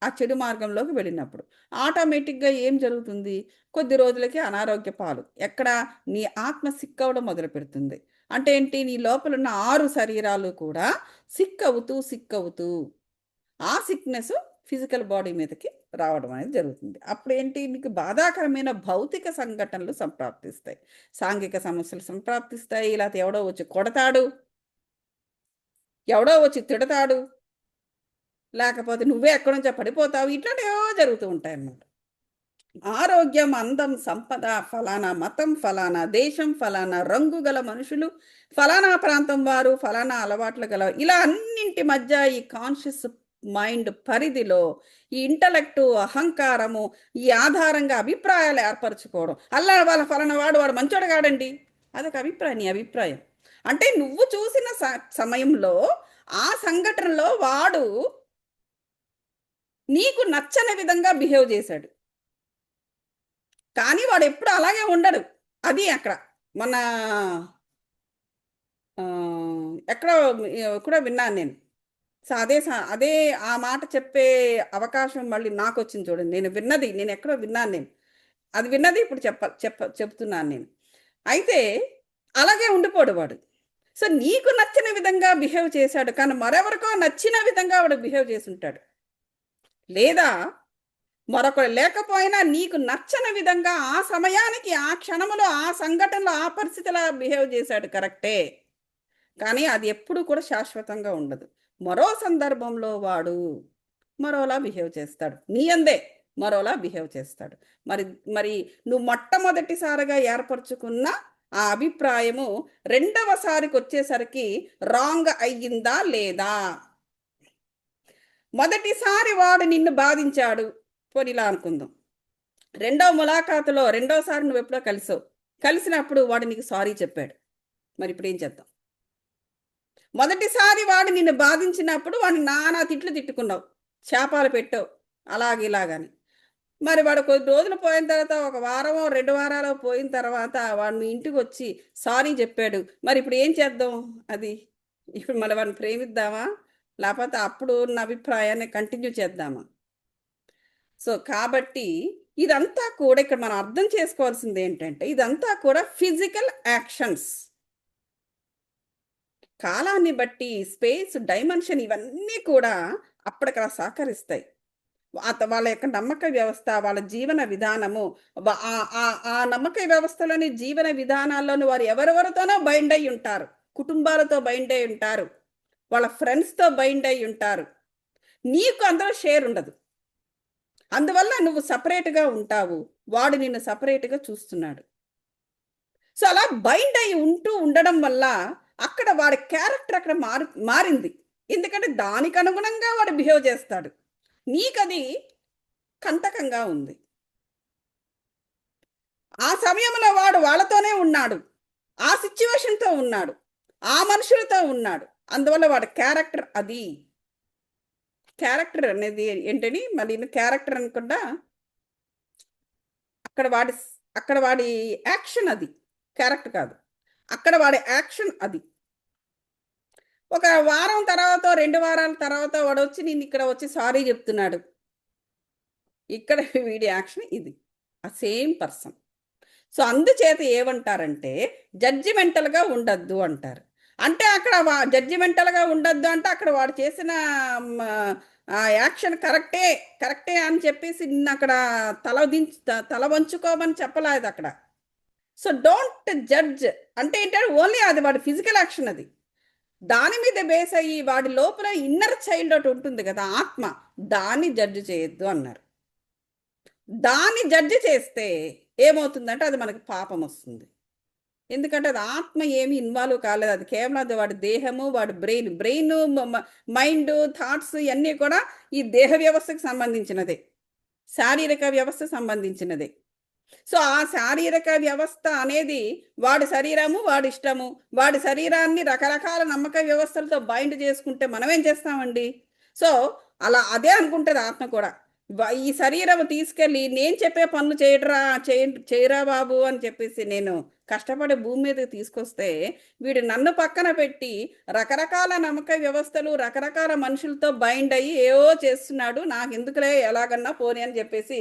ఆ చెడు మార్గంలోకి వెళ్ళినప్పుడు ఆటోమేటిక్గా ఏం జరుగుతుంది? కొద్ది రోజులకి అనారోగ్య పాలు. ఎక్కడ? నీ ఆత్మ సిక్కవడం మొదలు పెడుతుంది. అంటే ఏంటి? నీ లోపల ఉన్న 6 శరీరాలు కూడా సిక్కవుతూ ఆ సిక్నెస్ ఫిజికల్ బాడీ మీదకి రావడం అనేది జరుగుతుంది. అప్పుడు ఏంటి? మీకు బాధాకరమైన భౌతిక సంఘటనలు సంప్రాప్తిస్తాయి, సాంఘిక సమస్యలు సంప్రాప్తిస్తాయి. లేకపోతే ఎవడో వచ్చి కొడతాడు, ఎవడో వచ్చి తిడతాడు, లేకపోతే నువ్వే ఎక్కడి నుంచో పడిపోతావు. ఇట్లాంటివో జరుగుతూ ఉంటాయి అన్నమాట. ఆరోగ్యం, అందం, సంపద, ఫలానా మతం, ఫలానా దేశం, ఫలానా రంగు గల మనుషులు, ఫలానా ప్రాంతం వారు, ఫలానా అలవాట్లు గల, ఇలా అన్నింటి మధ్య ఈ కాన్షియస్ మైండ్ పరిధిలో ఈ ఇంటలెక్టు, అహంకారము, ఈ ఆధారంగా అభిప్రాయాలు ఏర్పరచుకోవడం. అల్లా వాళ్ళ ఫలానా వాడు మంచోడు కాడండి, అదొక అభిప్రాయం. నీ అభిప్రాయం అంటే నువ్వు చూసిన సమయంలో ఆ సంఘటనలో వాడు నీకు నచ్చని విధంగా బిహేవ్ చేశాడు, కానీ వాడు ఎప్పుడు అలాగే ఉండడు. అది అక్కడ మన ఎక్కడో కూడా విన్నాను నేను. సో అదే ఆ మాట చెప్పే అవకాశం మళ్ళీ నాకు వచ్చింది చూడండి. నేను ఎక్కడో విన్నాను. అది విన్నది ఇప్పుడు చెప్తున్నాను నేను. అయితే అలాగే ఉండిపోడు వాడు. సో నీకు నచ్చిన విధంగా బిహేవ్ చేశాడు, కానీ మరెవరికో నచ్చిన విధంగా వాడు బిహేవ్ చేసి ఉంటాడు. లేదా మరొకరు లేకపోయినా నీకు నచ్చని విధంగా ఆ సమయానికి, ఆ క్షణంలో, ఆ సంఘటనలో, ఆ పరిస్థితిలో బిహేవ్ చేశాడు, కరెక్టే. కానీ అది ఎప్పుడు కూడా శాశ్వతంగా ఉండదు. మరో సందర్భంలో వాడు మరోలా బిహేవ్ చేస్తాడు, నీ అందే మరోలా బిహేవ్ చేస్తాడు. మరి నువ్వు మొట్టమొదటిసారిగా ఏర్పరచుకున్న ఆ అభిప్రాయము రెండవసారికి వచ్చేసరికి రాంగ్ అయ్యిందా లేదా? మొదటిసారి వాడు నిన్ను బాధించాడు, పోనీలా అనుకుందాం. రెండవ ములాఖాతులో రెండోసారి నువ్వు ఎప్పుడో కలిసినప్పుడు వాడు నీకు సారీ చెప్పాడు. మరి ఇప్పుడు ఏం చేద్దాం? మొదటిసారి వాడు నిన్ను బాధించినప్పుడు వాడిని నానా తిట్లు తిట్టుకున్నావు, శాపాలు పెట్టావు, ఇలాగని. మరి వాడు కొద్ది రోజులు పోయిన తర్వాత, ఒక వారమో 2 వారాలు పోయిన తర్వాత వాడు మీ ఇంటికి వచ్చి సారీ చెప్పాడు. మరి ఇప్పుడు ఏం చేద్దాం? అది ఇప్పుడు మళ్ళీ వాడిని ప్రేమిద్దామా, లేకపోతే అప్పుడు ఉన్న అభిప్రాయాన్ని కంటిన్యూ చేద్దామా? సో కాబట్టి ఇదంతా కూడా ఇక్కడ మనం అర్థం చేసుకోవాల్సింది ఏంటంటే, ఇదంతా కూడా ఫిజికల్ యాక్షన్స్. కాలాన్ని బట్టి స్పేస్, డైమెన్షన్ ఇవన్నీ కూడా అప్పటికలా సహకరిస్తాయి. వాళ్ళ యొక్క నమ్మక వ్యవస్థ, వాళ్ళ జీవన విధానము, ఆ నమ్మక వ్యవస్థలోని జీవన విధానాల్లోని వారు ఎవరెవరితోనో బైండ్ అయి ఉంటారు. కుటుంబాలతో బైండ్ అయి ఉంటారు. వాళ్ళ ఫ్రెండ్స్‌తో బైండ్ అయి ఉంటారు. నీకు అందులో షేర్ ఉండదు. అందువల్ల నువ్వు సెపరేట్‌గా ఉంటావు. వాడు నిన్ను సెపరేట్‌గా చూస్తున్నాడు. సో, అలా బైండ్ అయి ఉండడం వల్ల అక్కడ వాడి క్యారెక్టర్ అక్కడ మారింది. ఎందుకంటే దానికి అనుగుణంగా వాడు బిహేవ్ చేస్తాడు. నీకది కంటకంగా ఉంది. ఆ సమయంలో వాడు వాళ్ళతోనే ఉన్నాడు. ఆ సిట్యుయేషన్‌తో ఉన్నాడు. ఆ మనుషులతో ఉన్నాడు. అందువల్ల వాడి క్యారెక్టర్ అది. క్యారెక్టర్ అనేది ఏంటని మళ్ళీను క్యారెక్టర్ అనకుండా అక్కడ వాడి అక్కడ వాడి యాక్షన్ అది. క్యారెక్టర్ కాదు. అక్కడ వాడి యాక్షన్ అది. ఒక వారం తర్వాతో, 2 వారాల తర్వాత వాడొచ్చి నిన్నిక్కడ వచ్చి సారీ జెప్తున్నాడు. ఇక్కడ వీడి యాక్షన్ ఇది. ఆ సేమ్ పర్సన్. సో, అందుచేత ఏమంటారంటే జడ్జిమెంటల్‌గా ఉండొద్దు అంటారు. అంటే అక్కడ జడ్జిమెంటల్‌గా ఉండొద్దు అంటే అక్కడ వాడు చేసిన మ యాక్షన్ కరెక్టే, కరెక్టే అని చెప్పేసి నిన్నక్కడ తల వంచుకోమని చెప్పలేదక్కడ. సో, డోంట్ జడ్జ్ అంటే ఏంటంటే ఓన్లీ అది వాడి ఫిజికల్ యాక్షన్ అది. దాని మీద బేస్ అయ్యి వాడి లోపల ఇన్నర్ చైల్డ్ ఒకటి ఉంటుంది కదా! ఆత్మ. దాన్ని జడ్జ్ చేయొద్దు అన్నారు. దాన్ని జడ్జ్ చేస్తే ఏమవుతుందంటే అది మనకి పాపమొస్తుంది. ఎందుకంటే అది ఆత్మ ఏమి ఇన్వాల్వ్ కాలేదు. అది కేవలం అది వాడి దేహము, వాడి బ్రెయిన్. బ్రెయిను, మైండు, థాట్స్ ఇయన్నీ కూడా ఈ దేహ వ్యవస్థకు సంబంధించినదే. శారీరక వ్యవస్థకు సంబంధించినదే. సో, ఆ శారీరక వ్యవస్థ అనేది వాడి శరీరము, వాడి ఇష్టము. వాడి శరీరాన్ని రకరకాల నమ్మక వ్యవస్థలతో బైండ్ చేసుకుంటే మనమేం చేస్తామండి? సో, అలా అదే అనుకుంటది ఆత్మ కూడా. ఈ శరీరం తీసుకెళ్ళి నేను చెప్పే పనులు చేయరా బాబు అని చెప్పేసి నేను కష్టపడి భూమి మీదకి తీసుకొస్తే, వీడు నన్ను పక్కన పెట్టి రకరకాల నమ్మక వ్యవస్థలు, రకరకాల మనుషులతో బైండ్ అయ్యి ఏవో చేస్తున్నాడు. నాకెందుకులే ఎలాగన్నా పోనీ అని చెప్పేసి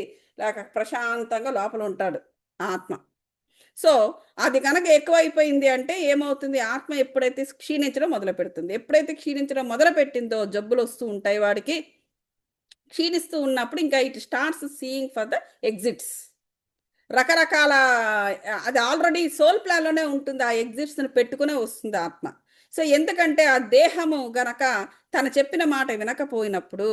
ప్రశాంతంగా లోపల ఉంటాడు ఆత్మ. సో, అది గనక ఎక్కువైపోయింది అంటే ఏమవుతుంది? ఆత్మ ఎప్పుడైతే క్షీణించడం మొదలుపెడుతుంది. ఎప్పుడైతే క్షీణించడం మొదలుపెట్టిందో జబ్బులొస్తూ ఉంటాయి వాడికి. క్షీణిస్తూ ఉన్నప్పుడు ఇంకా it starts seeing for the exits. రకరకాల అది ఆల్రెడీ సోల్ ప్లాన్‌లోనే ఉంటుంది. ఆ ఎగ్జిట్స్‌ని పెట్టుకునే వస్తుంది ఆత్మ. సో, ఎందుకంటే ఆ దేహము గనక తను చెప్పిన మాట వినకపోయినప్పుడు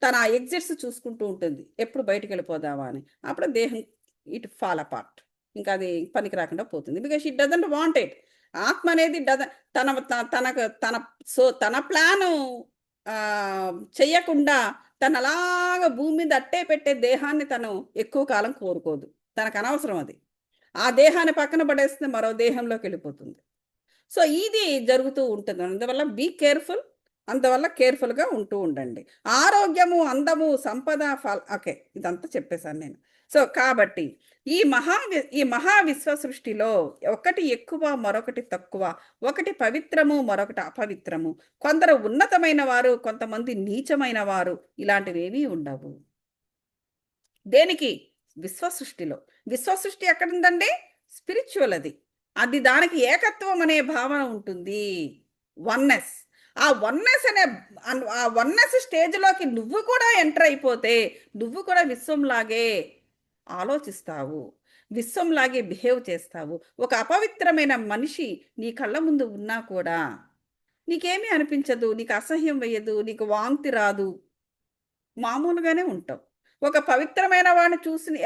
తను ఆ ఎగ్జిట్స్ చూసుకుంటూ ఉంటుంది. ఎప్పుడు బయటికెళ్ళిపోదామా అని. అప్పుడు దేహం ఇట్ ఫాల్ అపార్ట్. ఇంకా అది పనికి రాకుండా పోతుంది. Because she doesn't want it. ఆత్మ అనేది తన తనకు తన ప్లాను చెయ్యకుండా తనలాగా భూమి మీద అట్టే పెట్టే దేహాన్ని తను ఎక్కువ కాలం కోరుకోదు. తనకనవసరం అది. ఆ దేహాన్ని పక్కన పడేస్తే మరో దేహంలోకెళ్ళిపోతుంది. సో, ఇది జరుగుతూ ఉంటుంది. అందువల్ల బీ కేర్‌ఫుల్. అందువల్ల కేర్‌ఫుల్‌గా ఉంటూ ఉండండి. ఆరోగ్యము, అందము, సంపద, ఓకే. ఇదంతా చెప్పేసాను నేను. సో, కాబట్టి ఈ మహా విశ్వ సృష్టిలో ఒకటి ఎక్కువ, మరొకటి తక్కువ. ఒకటి పవిత్రము, మరొకటి అపవిత్రము. కొందరు ఉన్నతమైన వారు, కొంతమంది నీచమైన వారు. ఇలాంటివేవీ ఉండవు. దేనికి? విశ్వ సృష్టిలో. విశ్వ సృష్టి ఎక్కడుందండి? స్పిరిచ్యువల్ అది. అది దానికి ఏకత్వం అనే భావన ఉంటుంది. వన్నెస్. ఆ వన్నెస్ అనే ఆ వన్నెస్ స్టేజ్‌లోకి నువ్వు కూడా ఎంటర్ అయిపోతే, నువ్వు కూడా విశ్వంలాగే ఆలోచిస్తావు. విశ్వంలాగే బిహేవ్ చేస్తావు. ఒక అపవిత్రమైన మనిషి నీ కళ్ళ ముందు ఉన్నా కూడా నీకేమీ అనిపించదు. నీకు అసహ్యం వేయదు. నీకు వాంతి రాదు. మామూలుగానే ఉంటావు. ఒక పవిత్రమైన వాడిని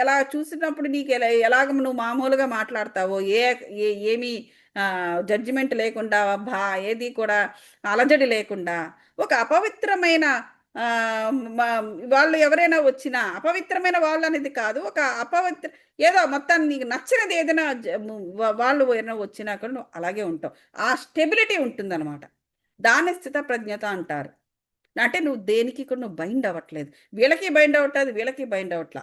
ఎలా చూసినప్పుడు నీకు ఎలాగ నువ్వు మామూలుగా మాట్లాడతావో, ఏమీ జడ్జిమెంట్ లేకుండా, ఏది కూడా అలజడి లేకుండా, ఒక అపవిత్రమైన ఆహ్, మ వాళ్ళు ఎవరైనా వచ్చినా, అపవిత్రమైన వాళ్ళనేది కాదు. ఒక ఏదో మొత్తానికి నీకు నచ్చనిది ఏదైనా వాళ్ళు ఎవరైనా వచ్చినా కూడా నువ్వు అలాగే ఉంటావు. ఆ స్టెబిలిటీ ఉంటుందనమాట. దాన్ని స్థితప్రజ్ఞత అంటారు. అంటే నువ్వు దేనికి కూడా నువ్వు బైండ్ అవ్వట్లేదు. వీళ్ళకి బైండ్ అవ్వట్లేదు, వీళ్ళకి బైండ్ అవ్వట్ల.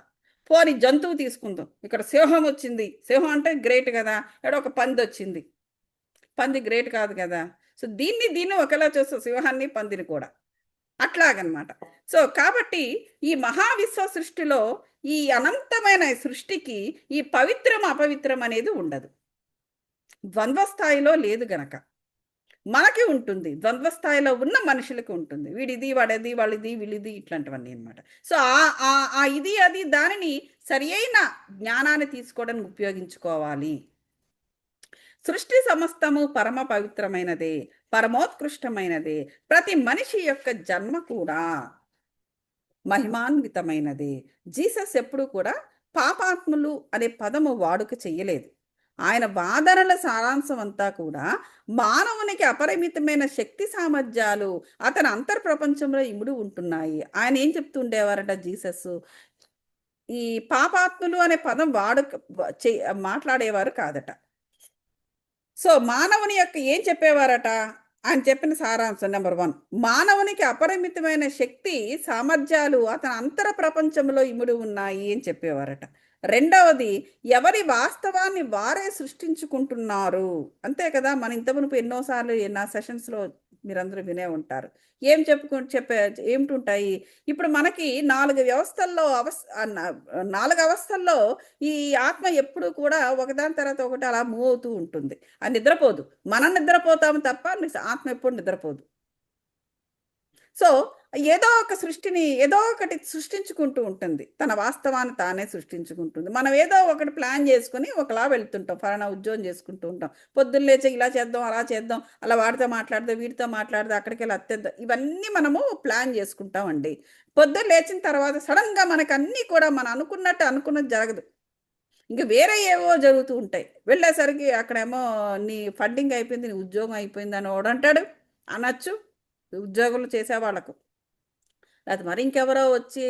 పోనీ జంతువు తీసుకుందాం. ఇక్కడ సింహం వచ్చింది. సింహం అంటే గ్రేట్ గదా! ఎక్కడో ఒక పందొచ్చింది. పంది గ్రేట్ కాదు గదా! సో, దీన్ని ఒకేలా చూస్తాం సింహాన్ని, పందిని కూడా. అట్లాగనమాట. సో, కాబట్టి ఈ మహావిశ్వ సృష్టిలో ఈ అనంతమైన సృష్టికి ఈ పవిత్రం, అపవిత్రం అనేది ఉండదు. ద్వంద్వ స్థాయిలో లేదు గనక. మనకి ఉంటుంది, ద్వంద్వ స్థాయిలో ఉన్న మనుషులకి ఉంటుంది. వీడిది వాడది వాళ్ళది వీళ్ళది ఇట్లాంటివన్నీ అనమాట. సో ఆ ఇది అది దానిని సరి అయిన జ్ఞానాన్ని తీసుకోవడానికి ఉపయోగించుకోవాలి. సృష్టి సమస్తము పరమ పవిత్రమైనదే, పరమోత్కృష్టమైనదే. ప్రతి మనిషి యొక్క జన్మ కూడా మహిమాన్వితమైనది. జీసస్ ఎప్పుడు కూడా పాపాత్ములు అనే పదము వాడుక చెయ్యలేదు. ఆయన వాదనల సారాంశం అంతా కూడా మానవునికి అపరిమితమైన శక్తి సామర్థ్యాలు అతని అంతర్ప్రపంచంలో ఇముడు ఉంటున్నాయి. ఆయన ఏం చెప్తూ ఉండేవారట జీసస్? ఈ పాపాత్ములు అనే పదం మాట్లాడేవారు కాదట. సో మానవుని యొక్క ఏం చెప్పేవారట? ఆయన చెప్పిన సారాంశం నెంబర్ 1, మానవునికి అపరిమితమైన శక్తి సామర్థ్యాలు అతని అంతర ప్రపంచంలో ఇముడి ఉన్నాయి అని చెప్పేవారట. రెండవది, ఎవరి వాస్తవాన్ని వారే సృష్టించుకుంటున్నారు. అంతే కదా, మన ఇంతమునుపు ఎన్నోసార్లు నా సెషన్స్లో మీరందరూ వినే ఉంటారు. ఏం చెప్పే ఏమిటుంటాయి? ఇప్పుడు మనకి 4 వ్యవస్థల్లో 4 అవస్థల్లో ఈ ఆత్మ ఎప్పుడు కూడా ఒకదాని తర్వాత ఒకటి అలా మూవ్ అవుతూ ఉంటుంది. అది నిద్రపోదు. మనం నిద్రపోతాము తప్ప ఆత్మ ఎప్పుడు నిద్రపోదు. సో ఏదో ఒక సృష్టిని ఏదో ఒకటి సృష్టించుకుంటూ ఉంటుంది. తన వాస్తవాన్ని తానే సృష్టించుకుంటుంది. మనం ఏదో ఒకటి ప్లాన్ చేసుకుని ఒకలా వెళ్తుంటాం. ఫలానా ఉద్యోగం చేసుకుంటూ ఉంటాం. పొద్దున్న లేచి ఇలా చేద్దాం, అలా చేద్దాం, అలా వాడితో మాట్లాడదాం, వీడితో మాట్లాడదాం, అక్కడికి వెళ్ళి అత్తేద్దాం, ఇవన్నీ మనము ప్లాన్ చేసుకుంటామండి. పొద్దున్న లేచిన తర్వాత సడన్గా మనకు అన్నీ కూడా మనం అనుకున్నది జరగదు. ఇంక వేరే ఏవో జరుగుతూ ఉంటాయి. వెళ్ళేసరికి అక్కడేమో నీ ఫండింగ్ అయిపోయింది, నీ ఉద్యోగం అయిపోయింది అని ఓడంటాడు, అనొచ్చు ఉద్యోగులు చేసేవాళ్ళకు. అది మరి ఇంకెవరో వచ్చి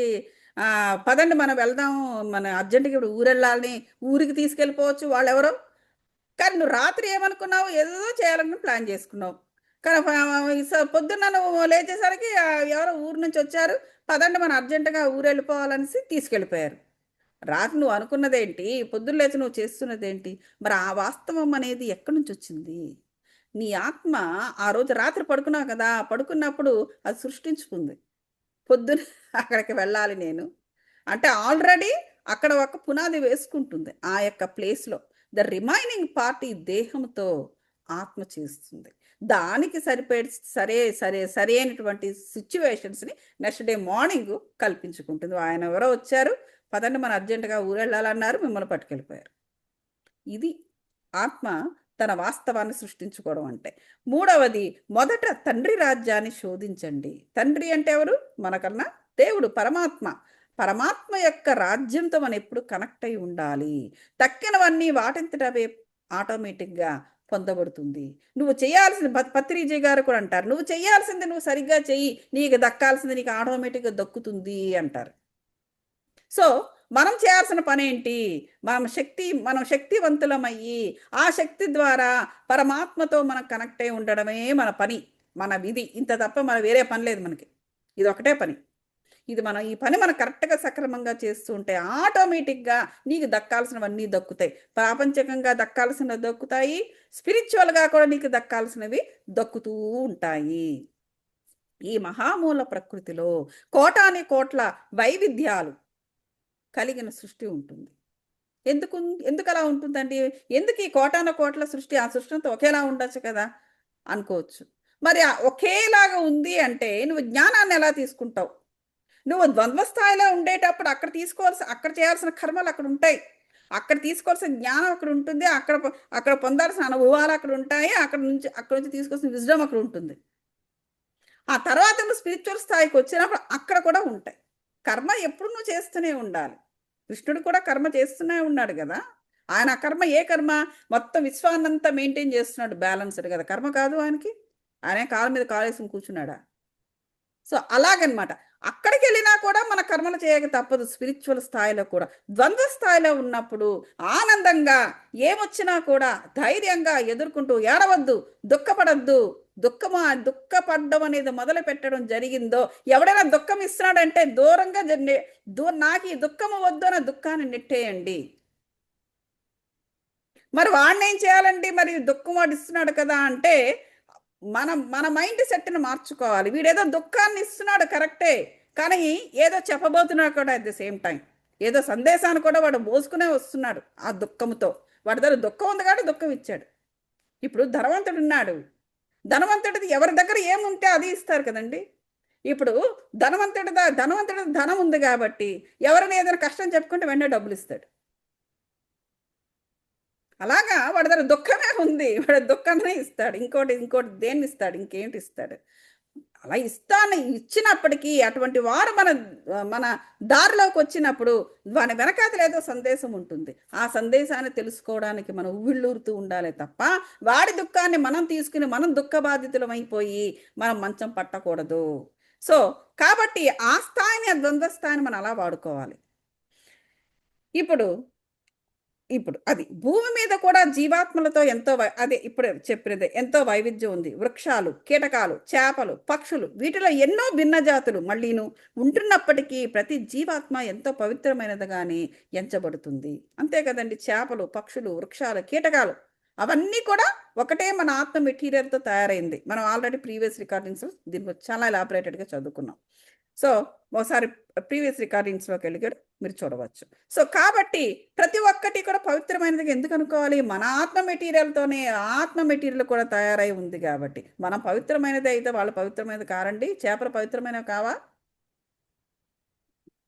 పదండి మనం వెళ్దాం, మన అర్జెంటుగా ఇప్పుడు ఊరెళ్ళాలని ఊరికి తీసుకెళ్ళిపోవచ్చు వాళ్ళెవరో. కానీ నువ్వు రాత్రి ఏమనుకున్నావు? ఏదో చేయాలని ప్లాన్ చేసుకున్నావు. కానీ పొద్దున్న నువ్వు లేచేసరికి ఎవరో ఊరు నుంచి వచ్చారు, పదండి మనం అర్జెంటుగా ఊరు వెళ్ళిపోవాలనేసి తీసుకెళ్ళిపోయారు. రాత్రి నువ్వు అనుకున్నదేంటి? పొద్దున్న లేచి నువ్వు చేస్తున్నదేంటి? మరి ఆ వాస్తవం అనేది ఎక్కడి నుంచి వచ్చింది? నీ ఆత్మ ఆ రోజు రాత్రి పడుకున్నావు కదా, పడుకున్నప్పుడు అది సృష్టించుకుంది. పొద్దున అక్కడికి వెళ్ళాలి నేను అంటే ఆల్రెడీ అక్కడ ఒక పునాది వేసుకుంటుంది ఆ యొక్క ప్లేస్లో. ద రిమైనింగ్ పార్టీ దేహంతో ఆత్మ చేస్తుంది. దానికి సరే అయినటువంటి సిచ్యువేషన్స్ని నెక్స్ట్ డే మార్నింగ్ కల్పించుకుంటుంది. ఆయన ఎవరో వచ్చారు, పదండి మన అర్జెంటుగా ఊరెళ్ళాలన్నారు, మిమ్మల్ని పట్టుకెళ్ళిపోయారు. ఇది ఆత్మ తన వాస్తవాన్ని సృష్టించుకోవడం అంటే. మూడవది, మొదట తండ్రి రాజ్యాన్ని శోధించండి. తండ్రి అంటే ఎవరు? మనకన్నా దేవుడు, పరమాత్మ. పరమాత్మ యొక్క రాజ్యంతో మనం ఎప్పుడు కనెక్ట్ అయి ఉండాలి. తక్కినవన్నీ వాటింతటవే ఆటోమేటిక్గా పొందబడుతుంది. నువ్వు చేయాల్సింది, పత్రిజీ గారు కూడా అంటారు, నువ్వు చేయాల్సింది నువ్వు సరిగ్గా చెయ్యి, నీకు దక్కాల్సింది నీకు ఆటోమేటిక్గా దక్కుతుంది అంటారు. సో మనం చేయాల్సిన పని ఏంటి? మనం శక్తివంతులమయ్యి ఆ శక్తి ద్వారా పరమాత్మతో మనం కనెక్ట్ అయి ఉండడమే మన పని, మన విధి. ఇంత తప్ప మన వేరే పని లేదు మనకి. ఇది ఒకటే పని. ఈ పని మనం కరెక్ట్గా సక్రమంగా చేస్తూ ఉంటే ఆటోమేటిక్గా నీకు దక్కాల్సినవన్నీ దక్కుతాయి. ప్రాపంచికంగా దక్కాల్సినవి దక్కుతాయి, స్పిరిచువల్గా కూడా నీకు దక్కాల్సినవి దక్కుతూ ఉంటాయి. ఈ మహామూల ప్రకృతిలో కోటాని కోట్ల వైవిధ్యాలు కలిగిన సృష్టి ఉంటుంది. ఎందుకు అలా ఉంటుందండి? ఎందుకు ఈ కోటాన కోట్ల సృష్టి? ఆ సృష్టి అంతా ఒకేలా ఉండొచ్చు కదా అనుకోవచ్చు. మరి ఒకేలాగా ఉంది అంటే నువ్వు జ్ఞానాన్ని ఎలా తీసుకుంటావు? నువ్వు ద్వంద్వ స్థాయిలో ఉండేటప్పుడు అక్కడ చేయాల్సిన కర్మలు అక్కడ ఉంటాయి, అక్కడ తీసుకోవాల్సిన జ్ఞానం అక్కడ ఉంటుంది, అక్కడ పొందాల్సిన అనుభవాలు అక్కడ ఉంటాయి, అక్కడ నుంచి తీసుకోవాల్సిన విజ్డమ్ అక్కడ ఉంటుంది. ఆ తర్వాత నువ్వు స్పిరిచువల్ స్థాయికి వచ్చినప్పుడు అక్కడ కూడా ఉంటాయి. కర్మ ఎప్పుడు నువ్వు చేస్తూనే ఉండాలి. కృష్ణుడు కూడా కర్మ చేస్తూనే ఉన్నాడు కదా. ఆయన కర్మ ఏ కర్మ? మొత్తం విశ్వాన్నంతా మెయింటైన్ చేస్తున్నాడు, బ్యాలెన్స్డ్ కదా. కర్మ కాదు ఆయనకి. ఆయన కాళ్ళ మీద కాలేసుకుని కూర్చున్నాడా? సో అలాగనమాట. అక్కడికి వెళ్ళినా కూడా మన కర్మలు చేయక తప్పదు. స్పిరిచువల్ స్థాయిలో కూడా, ద్వంద్వ స్థాయిలో ఉన్నప్పుడు ఆనందంగా ఏమొచ్చినా కూడా ధైర్యంగా ఎదుర్కొంటూ, ఏడవద్దు, దుఃఖపడద్దు. దుఃఖపడడం అనేది మొదలు పెట్టడం జరిగిందో, ఎవడైనా దుఃఖం ఇస్తున్నాడంటే దూరంగా నాకు ఈ దుఃఖము వద్దు అన్న దుఃఖాన్ని నెట్టేయండి. మరి వాడిని ఏం చేయాలండి? మరి దుఃఖం వాడు ఇస్తున్నాడు కదా అంటే మన మైండ్ సెట్ని మార్చుకోవాలి. వీడేదో దుఃఖాన్ని ఇస్తున్నాడు కరెక్టే, కానీ ఏదో చెప్పబోతున్నాడు కూడా అట్ ది సేమ్ టైం. ఏదో సందేశాన్ని కూడా వాడు మోసుకునే వస్తున్నాడు ఆ దుఃఖంతో. వాడి దగ్గర దుఃఖం ఉంది కాబట్టి దుఃఖం ఇచ్చాడు. ఇప్పుడు ధనవంతుడు ఉన్నాడు, ధనవంతుడిది ఎవరి దగ్గర ఏముంటే అది ఇస్తారు కదండి. ఇప్పుడు ధనవంతుడి ధనం ఉంది కాబట్టి ఎవరైనా ఏదైనా కష్టం చెప్పుకుంటే వెంటనే డబ్బులు ఇస్తాడు. అలాగా వాడి దగ్గర దుఃఖమే ఉంది, వాడి దుఃఖాన్ని ఇస్తాడు. ఇంకోటి దేన్ని ఇస్తాడు, ఇంకేంటి ఇస్తాడు. అలా ఇచ్చినప్పటికీ అటువంటి వారు మన దారిలోకి వచ్చినప్పుడు వాని వెనకాతల ఏదో సందేశం ఉంటుంది. ఆ సందేశాన్ని తెలుసుకోవడానికి మనం ఉవ్విళ్ళూరుతూ ఉండాలి తప్ప వాడి దుఃఖాన్ని మనం తీసుకుని మనం దుఃఖ బాధితులం అయిపోయి మనం మంచం పట్టకూడదు. సో కాబట్టి ఆ స్థాయిని, ఆ ద్వంద్వ స్థాయిని మనం అలా వాడుకోవాలి. ఇప్పుడు అది భూమి మీద కూడా జీవాత్మలతో ఎంతో అదే ఇప్పుడు చెప్పినదే ఎంతో వైవిధ్యం ఉంది. వృక్షాలు, కీటకాలు, చేపలు, పక్షులు, వీటిలో ఎన్నో భిన్న జాతులు మళ్ళీను ఉంటున్నప్పటికీ ప్రతి జీవాత్మ ఎంతో పవిత్రమైనదిగానే ఎంచబడుతుంది. అంతే కదండి. చేపలు, పక్షులు, వృక్షాలు, కీటకాలు అవన్నీ కూడా ఒకటే మన ఆత్మ మెటీరియల్తో తయారైంది. మనం ఆల్రెడీ ప్రీవియస్ రికార్డింగ్స్ దీని గురించి చాలా ఎలాబరేటెడ్గా చదువుకున్నాం. సో ఒకసారి ప్రీవియస్ రికార్డింగ్స్లోకి వెళ్ళి మీరు చూడవచ్చు. సో కాబట్టి ప్రతి ఒక్కటి కూడా పవిత్రమైనదిగా ఎందుకు అనుకోవాలి? మన ఆత్మ మెటీరియల్తోనే ఆత్మ మెటీరియల్ కూడా తయారై ఉంది కాబట్టి మనం పవిత్రమైనది అయితే వాళ్ళు పవిత్రమైనది కారండి. చేపలు పవిత్రమైనవి కావా?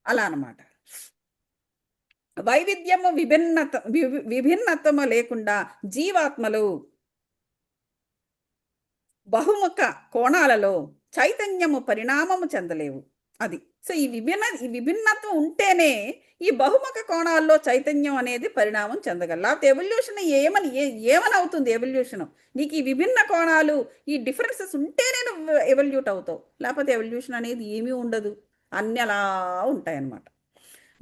అలా అన్నమాట. వైవిధ్యము విభిన్నత్వము లేకుండా జీవాత్మలు బహుముఖ కోణాలలో చైతన్యము పరిణామము చెందలేవు. అది. సో ఈ విభిన్నత్వం ఉంటేనే ఈ బహుముఖ కోణాల్లో చైతన్యం అనేది పరిణామం చెందగల. లేకపోతే ఎవల్యూషన్ ఏమని అవుతుంది? ఎవల్యూషన్ నీకు ఈ విభిన్న కోణాలు, ఈ డిఫరెన్సెస్ ఉంటేనే నువ్వు ఎవల్యూట్ అవుతావు. లేకపోతే ఎవల్యూషన్ అనేది ఏమీ ఉండదు. అన్నీ అలా ఉంటాయన్నమాట.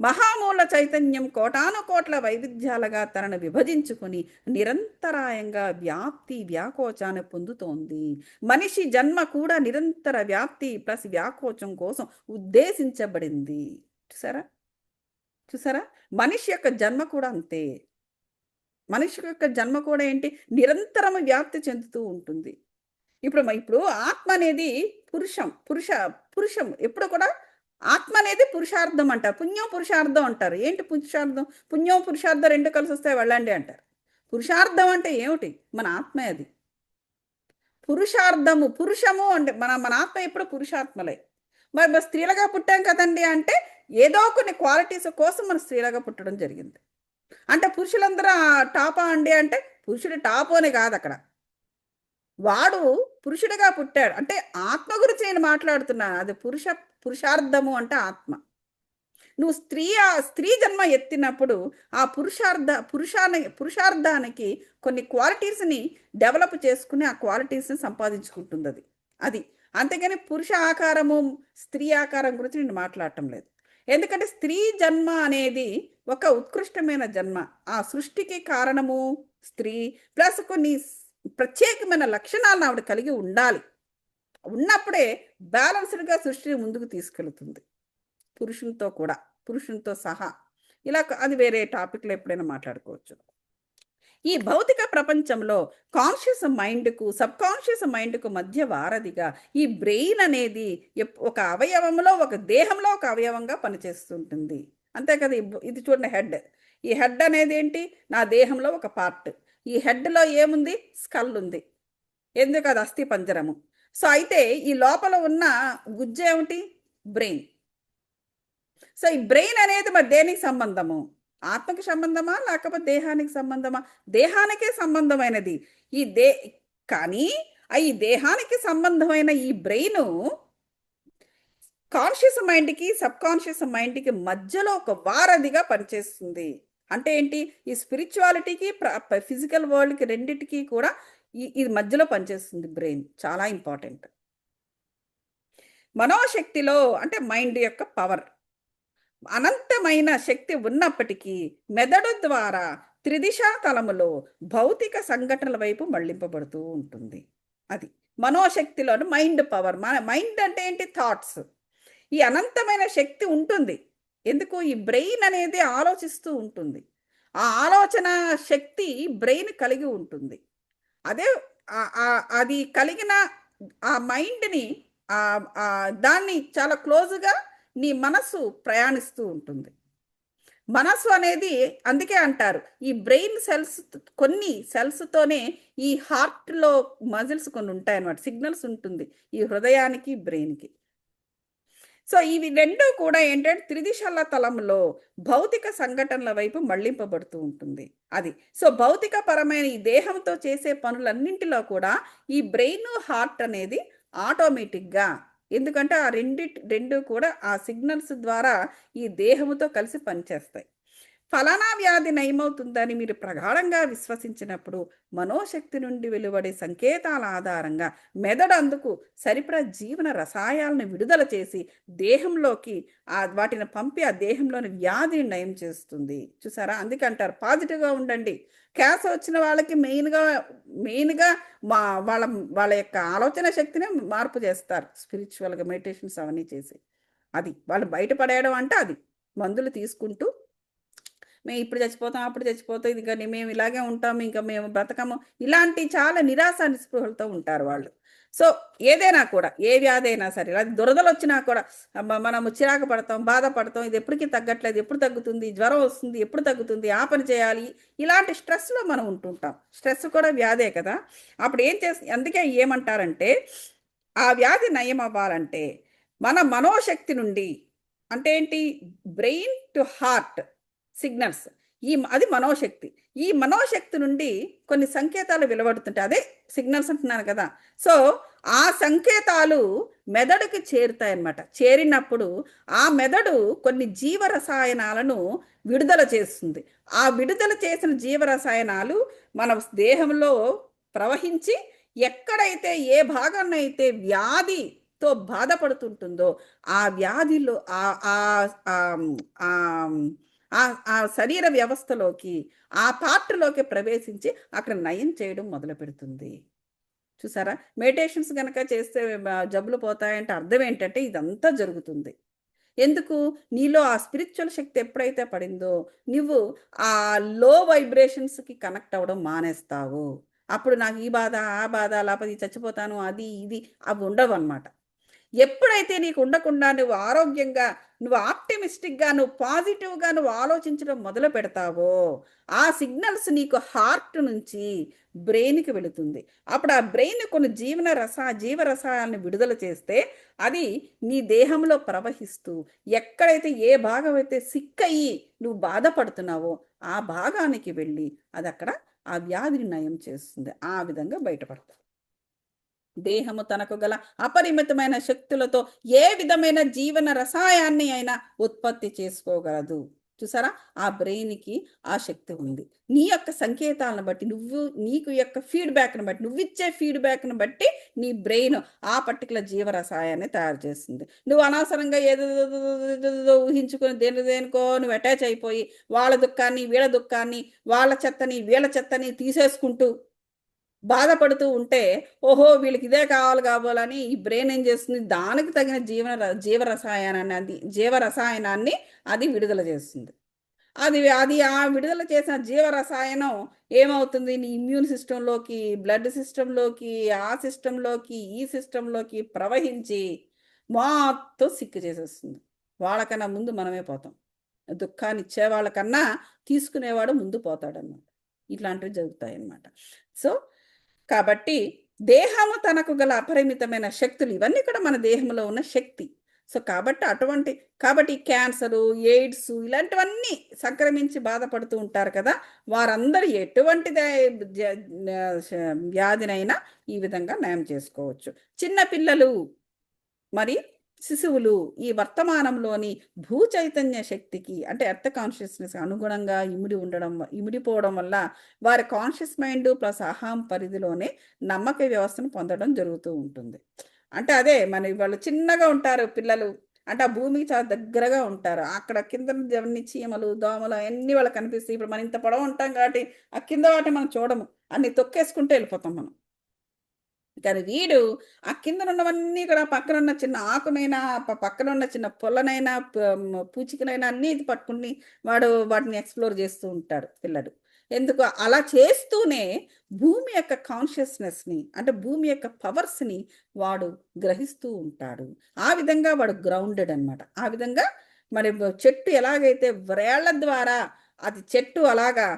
మహామూల చైతన్యం కోటాను కోట్ల వైవిధ్యాలుగా తనను విభజించుకుని నిరంతరాయంగా వ్యాప్తి వ్యాకోచాన్ని పొందుతోంది. మనిషి జన్మ కూడా నిరంతర వ్యాప్తి ప్లస్ వ్యాకోచం కోసం ఉద్దేశించబడింది. చూసారా? మనిషి యొక్క జన్మ కూడా అంతే. మనిషి యొక్క జన్మ కూడా ఏంటి? నిరంతరము వ్యాప్తి చెందుతూ ఉంటుంది. ఇప్పుడు ఆత్మ అనేది పురుషం ఎప్పుడు కూడా ఆత్మ అనేది పురుషార్థం అంటారు. పుణ్యం పురుషార్థం అంటారు. ఏంటి పురుషార్థం? పుణ్యం పురుషార్థం రెండు కలిసి వస్తాయి వెళ్ళండి అంటారు. పురుషార్థం అంటే ఏమిటి? మన ఆత్మే అది. పురుషము అంటే మన ఆత్మ ఎప్పుడు పురుషాత్మలే. మరి స్త్రీలుగా పుట్టాం కదండి అంటే ఏదో కొన్ని క్వాలిటీస్ కోసం మన స్త్రీలుగా పుట్టడం జరిగింది. అంటే పురుషులందరూ టాపా అండి అంటే పురుషుడు టాపు అని కాదు అక్కడ. వాడు పురుషుడిగా పుట్టాడు అంటే ఆత్మ గురించి నేను మాట్లాడుతున్నాను. అది పురుషార్థము అంటే ఆత్మ. నువ్వు స్త్రీ జన్మ ఎత్తినప్పుడు ఆ పురుషార్థానికి కొన్ని క్వాలిటీస్ని డెవలప్ చేసుకుని ఆ క్వాలిటీస్ని సంపాదించుకుంటుంది అది. అంతేగాని పురుష ఆకారము స్త్రీ ఆకారం గురించి నేను మాట్లాడటం లేదు. ఎందుకంటే స్త్రీ జన్మ అనేది ఒక ఉత్కృష్టమైన జన్మ. ఆ సృష్టికి కారణము స్త్రీ ప్లస్ కొన్ని ప్రత్యేకమైన లక్షణాలను ఆవిడ కలిగి ఉండాలి. ఉన్నప్పుడే బ్యాలెన్స్డ్గా సృష్టిని ముందుకు తీసుకెళ్తుంది. పురుషునితో సహా. ఇలా అది వేరే టాపిక్లో ఎప్పుడైనా మాట్లాడుకోవచ్చు. ఈ భౌతిక ప్రపంచంలో కాన్షియస్ మైండ్కు సబ్ కాన్షియస్ మైండ్కు మధ్య వారధిగా ఈ బ్రెయిన్ అనేది ఒక అవయవంలో, ఒక దేహంలో ఒక అవయవంగా పనిచేస్తుంటుంది. అంతే కదా. ఇది చూడండి హెడ్. ఈ హెడ్ అనేది ఏంటి? నా దేహంలో ఒక పార్ట్. ఈ హెడ్లో ఏముంది? స్కల్ ఉంది. ఎందుకు? అది అస్థి పంజరము. సో అయితే ఈ లోపల ఉన్న గుజ్జు ఏమిటి? బ్రెయిన్. సో ఈ బ్రెయిన్ అనేది మరి దేనికి సంబంధము? ఆత్మకి సంబంధమా లేకపోతే దేహానికి సంబంధమా? దేహానికే సంబంధమైనది. కానీ ఈ దేహానికి సంబంధమైన ఈ బ్రెయిన్ కాన్షియస్ మైండ్కి సబ్ కాన్షియస్ మైండ్కి మధ్యలో ఒక వారధిగా పనిచేస్తుంది. అంటే ఏంటి? ఈ స్పిరిచువాలిటీకి ఫిజికల్ వరల్డ్కి రెండింటికి కూడా ఇది మధ్యలో పనిచేస్తుంది బ్రెయిన్. చాలా ఇంపార్టెంట్. మనోశక్తిలో అంటే మైండ్ యొక్క పవర్ అనంతమైన శక్తి ఉన్నప్పటికీ మెదడు ద్వారా త్రిదిశా తలములో భౌతిక సంఘటనల వైపు మళ్లింపబడుతూ ఉంటుంది. అది మనోశక్తిలోని మైండ్ పవర్. మైండ్ అంటే ఏంటి? థాట్స్. ఈ అనంతమైన శక్తి ఉంటుంది. ఎందుకు? ఈ బ్రెయిన్ అనేది ఆలోచిస్తూ ఉంటుంది. ఆ ఆలోచన శక్తి బ్రెయిన్ కలిగి ఉంటుంది. అదే అది కలిగిన ఆ మైండ్ని దాన్ని చాలా క్లోజ్గా నీ మనసు ప్రయాణిస్తూ ఉంటుంది. మనస్సు అనేది అందుకే అంటారు ఈ బ్రెయిన్ సెల్స్, కొన్ని సెల్స్తోనే ఈ హార్ట్లో మజిల్స్ కొన్ని ఉంటాయన్నమాట, సిగ్నల్స్ ఉంటుంది ఈ హృదయానికి బ్రెయిన్కి. సో ఇవి రెండు కూడా ఏంటంటే త్రిదిశల తలంలో భౌతిక సంఘటనల వైపు మళ్లింపబడుతూ ఉంటుంది అది. సో భౌతిక పరమైన ఈ దేహంతో చేసే పనులన్నింటిలో కూడా ఈ బ్రెయిన్ హార్ట్ అనేది ఆటోమేటిక్గా, ఎందుకంటే ఆ రెండు కూడా ఆ సిగ్నల్స్ ద్వారా ఈ దేహముతో కలిసి పనిచేస్తాయి. ఫలానా వ్యాధి నయమవుతుందని మీరు ప్రగాఢంగా విశ్వసించినప్పుడు మనోశక్తి నుండి వెలువడే సంకేతాల ఆధారంగా మెదడు అందుకు సరిపడా జీవన రసాయనాలను విడుదల చేసి దేహంలోకి వాటిని పంపి ఆ దేహంలోని వ్యాధిని నయం చేస్తుంది. చూసారా, అందుకే అంటారు పాజిటివ్గా ఉండండి. క్యాన్సర్ వచ్చిన వాళ్ళకి మెయిన్గా వాళ్ళ వాళ్ళ యొక్క ఆలోచన శక్తిని మార్పు చేస్తారు స్పిరిచువల్గా మెడిటేషన్స్ అవన్నీ చేసి. అది వాళ్ళు బయటపడేయడం అంటే అది మందులు తీసుకుంటూ మేము ఇప్పుడు చచ్చిపోతాం అప్పుడు చచ్చిపోతాం ఇది కానీ మేము ఇలాగే ఉంటాము ఇంకా మేము బ్రతకము, ఇలాంటి చాలా నిరాశ నిస్పృహలతో ఉంటారు వాళ్ళు. సో ఏదైనా కూడా ఏ వ్యాధి అయినా సరే, అది దురదలు వచ్చినా కూడా మనము చిరాకు పడతాం, బాధపడతాం, ఇది ఎప్పటికీ తగ్గట్లేదు, ఎప్పుడు తగ్గుతుంది, జ్వరం వస్తుంది ఎప్పుడు తగ్గుతుంది, ఆ పని చేయాలి, ఇలాంటి స్ట్రెస్లో మనం ఉంటుంటాం. స్ట్రెస్ కూడా వ్యాధే కదా. అప్పుడు ఏం చేసి అందుకే ఏమంటారంటే ఆ వ్యాధి నయం అవ్వాలంటే మన మనోశక్తి నుండి, అంటే ఏంటి, బ్రెయిన్ టు హార్ట్ సిగ్నల్స్, అది మనోశక్తి. ఈ మనోశక్తి నుండి కొన్ని సంకేతాలు వెలువడుతుంటాయి, అదే సిగ్నల్స్ అంటున్నాను కదా. సో ఆ సంకేతాలు మెదడుకి చేరుతాయన్నమాట. చేరినప్పుడు ఆ మెదడు కొన్ని జీవరసాయనాలను విడుదల చేస్తుంది. ఆ విడుదల చేసిన జీవరసాయనాలు మన దేహంలో ప్రవహించి ఎక్కడైతే ఏ భాగాన్నైతే వ్యాధితో బాధపడుతుంటుందో ఆ వ్యాధిలో ఆ శరీర వ్యవస్థలోకి, ఆ పార్ట్లోకి ప్రవేశించి అక్కడ నయం చేయడం మొదలు పెడుతుంది. చూసారా, మెడిటేషన్స్ కనుక చేస్తే జబ్బులు పోతాయంటే అర్థం ఏంటంటే ఇదంతా జరుగుతుంది. ఎందుకు, నీలో ఆ స్పిరిచువల్ శక్తి ఎప్పుడైతే పడిందో నువ్వు ఆ లో వైబ్రేషన్స్కి కనెక్ట్ అవ్వడం మానేస్తావు. అప్పుడు నాకు ఈ బాధ ఆ బాధ లేకపోతే చచ్చిపోతాను అది ఇది అవి ఉండవు అన్నమాట. ఎప్పుడైతే నీకు ఉండకుండా నువ్వు ఆరోగ్యంగా, నువ్వు ఆప్టిమిస్టిక్గా, నువ్వు పాజిటివ్గా నువ్వు ఆలోచించడం మొదలు పెడతావో ఆ సిగ్నల్స్ నీకు హార్ట్ నుంచి బ్రెయిన్కి వెళుతుంది. అప్పుడు ఆ బ్రెయిన్ కొన్ని జీవరసాయాలను విడుదల చేస్తే అది నీ దేహంలో ప్రవహిస్తూ ఎక్కడైతే ఏ భాగం అయితే సిక్ అయ్యి నువ్వు బాధపడుతున్నావో ఆ భాగానికి వెళ్ళి అది అక్కడ ఆ వ్యాధిని నయం చేస్తుంది. ఆ విధంగా బయటపడతావు. దేహము తనకు గల అపరిమితమైన శక్తులతో ఏ విధమైన జీవన రసాయాన్ని అయినా ఉత్పత్తి చేసుకోగలదు. చూసారా, ఆ బ్రెయిన్కి ఆ శక్తి ఉంది. నీ యొక్క సంకేతాలను బట్టి నీకు యొక్క ఫీడ్బ్యాక్ని బట్టి, నువ్వు ఇచ్చే ఫీడ్బ్యాక్ని బట్టి నీ బ్రెయిన్ ఆ పర్టికులర్ జీవరసాయాన్ని తయారు చేస్తుంది. నువ్వు అనవసరంగా ఏదో ఊహించుకొని దేనికో నువ్వు అటాచ్ అయిపోయి వాళ్ళ దుఃఖాన్ని వీళ్ళ దుఃఖాన్ని, వాళ్ళ చెత్తని వీళ్ళ చెత్తని తీసేసుకుంటూ బాధపడుతూ ఉంటే, ఓహో వీళ్ళకి ఇదే కావాలని ఈ బ్రెయిన్ ఏం చేస్తుంది, దానికి తగిన జీవరసాయనాన్ని అది విడుదల చేస్తుంది. అది ఆ విడుదల చేసిన జీవరసాయనం ఏమవుతుంది, నీ ఇమ్యూన్ సిస్టంలోకి, బ్లడ్ సిస్టంలోకి, ఆ సిస్టంలోకి, ఈ సిస్టంలోకి ప్రవహించి మొత్తం సిక్కు చేసేస్తుంది. వాళ్ళకన్నా ముందు మనమే పోతాం. దుఃఖాన్ని ఇచ్చేవాళ్ళకన్నా తీసుకునేవాడు ముందు పోతాడన్నమాట. ఇట్లాంటివి జరుగుతాయి అన్నమాట. సో కాబట్టి దేహము తనకు గల అపరిమితమైన శక్తులు, ఇవన్నీ కూడా మన దేహంలో ఉన్న శక్తి. సో కాబట్టి క్యాన్సరు, ఎయిడ్స్ ఇలాంటివన్నీ సంక్రమించి బాధపడుతూ ఉంటారు కదా, వారందరూ ఎటువంటి వ్యాధినైనా ఈ విధంగా నయం చేసుకోవచ్చు. చిన్నపిల్లలు మరి శిశువులు ఈ వర్తమానంలోని భూ చైతన్య శక్తికి, అంటే ఎర్త్ కాన్షియస్నెస్ అనుగుణంగా ఇమిడిపోవడం వల్ల వారి కాన్షియస్ మైండ్ ప్లస్ అహం పరిధిలోనే నమ్మక వ్యవస్థను పొందడం జరుగుతూ ఉంటుంది. అంటే అదే వాళ్ళు చిన్నగా ఉంటారు పిల్లలు, అంటే ఆ భూమికి చాలా దగ్గరగా ఉంటారు. అక్కడ కింద జవన్ని చీమలు దోమలు అన్నీ వాళ్ళకి కనిపిస్తాయి. ఇప్పుడు మనం ఇంత పొడవు ఉంటాం కాబట్టి ఆ కింద వాటిని మనం చూడము, అన్ని తొక్కేసుకుంటూ వెళ్ళిపోతాం మనం. కానీ వీడు ఆ కిందనున్నవన్నీ కూడా పక్కనున్న చిన్న ఆకునైనా, పక్కనున్న చిన్న పొల్లనైనా, పూచికనైనా అన్నీ ఇది పట్టుకుని వాటిని ఎక్స్ప్లోర్ చేస్తూ ఉంటాడు పిల్లడు. ఎందుకు అలా చేస్తూనే భూమి యొక్క కాన్షియస్నెస్ని, అంటే భూమి యొక్క పవర్స్ని వాడు గ్రహిస్తూ ఉంటాడు. ఆ విధంగా వాడు గ్రౌండెడ్ అనమాట. ఆ విధంగా మరి చెట్టు ఎలాగైతే వ్రేళ్ల ద్వారా అది చెట్టు అలాగా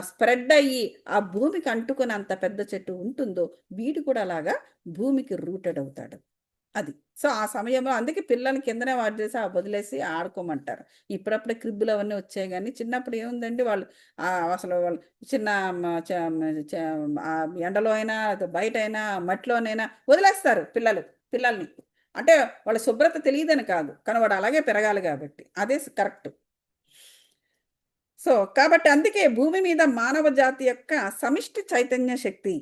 స్ప్రెడ్ అయ్యి ఆ భూమికి అంటుకున్నంత పెద్ద చెట్టు ఉంటుందో వీడు కూడా అలాగా భూమికి రూటెడ్ అవుతాడు. అది. సో, ఆ సమయంలో అందుకే పిల్లల్ని కిందనే వదిలేసి వదిలేసి ఆడుకోమంటారు. ఇప్పుడప్పుడే క్రిబ్బులు అవన్నీ వచ్చాయి గానీ, చిన్నప్పుడు ఏముందండి వాళ్ళు అసలు వాళ్ళు చిన్న మ చ మ చ ఎండలో అయినా, బయటైనా, మట్టిలోనైనా వదిలేస్తారు పిల్లల్ని. అంటే వాళ్ళ శుభ్రత తెలీదని కాదు. కానీ వాడు అలాగే పెరగాలి గాబట్టి. అదే కరెక్ట్. సో, కాబట్టి అందుకే భూమి మీద మానవ జాతి యొక్క సమిష్టి చైతన్య శక్తి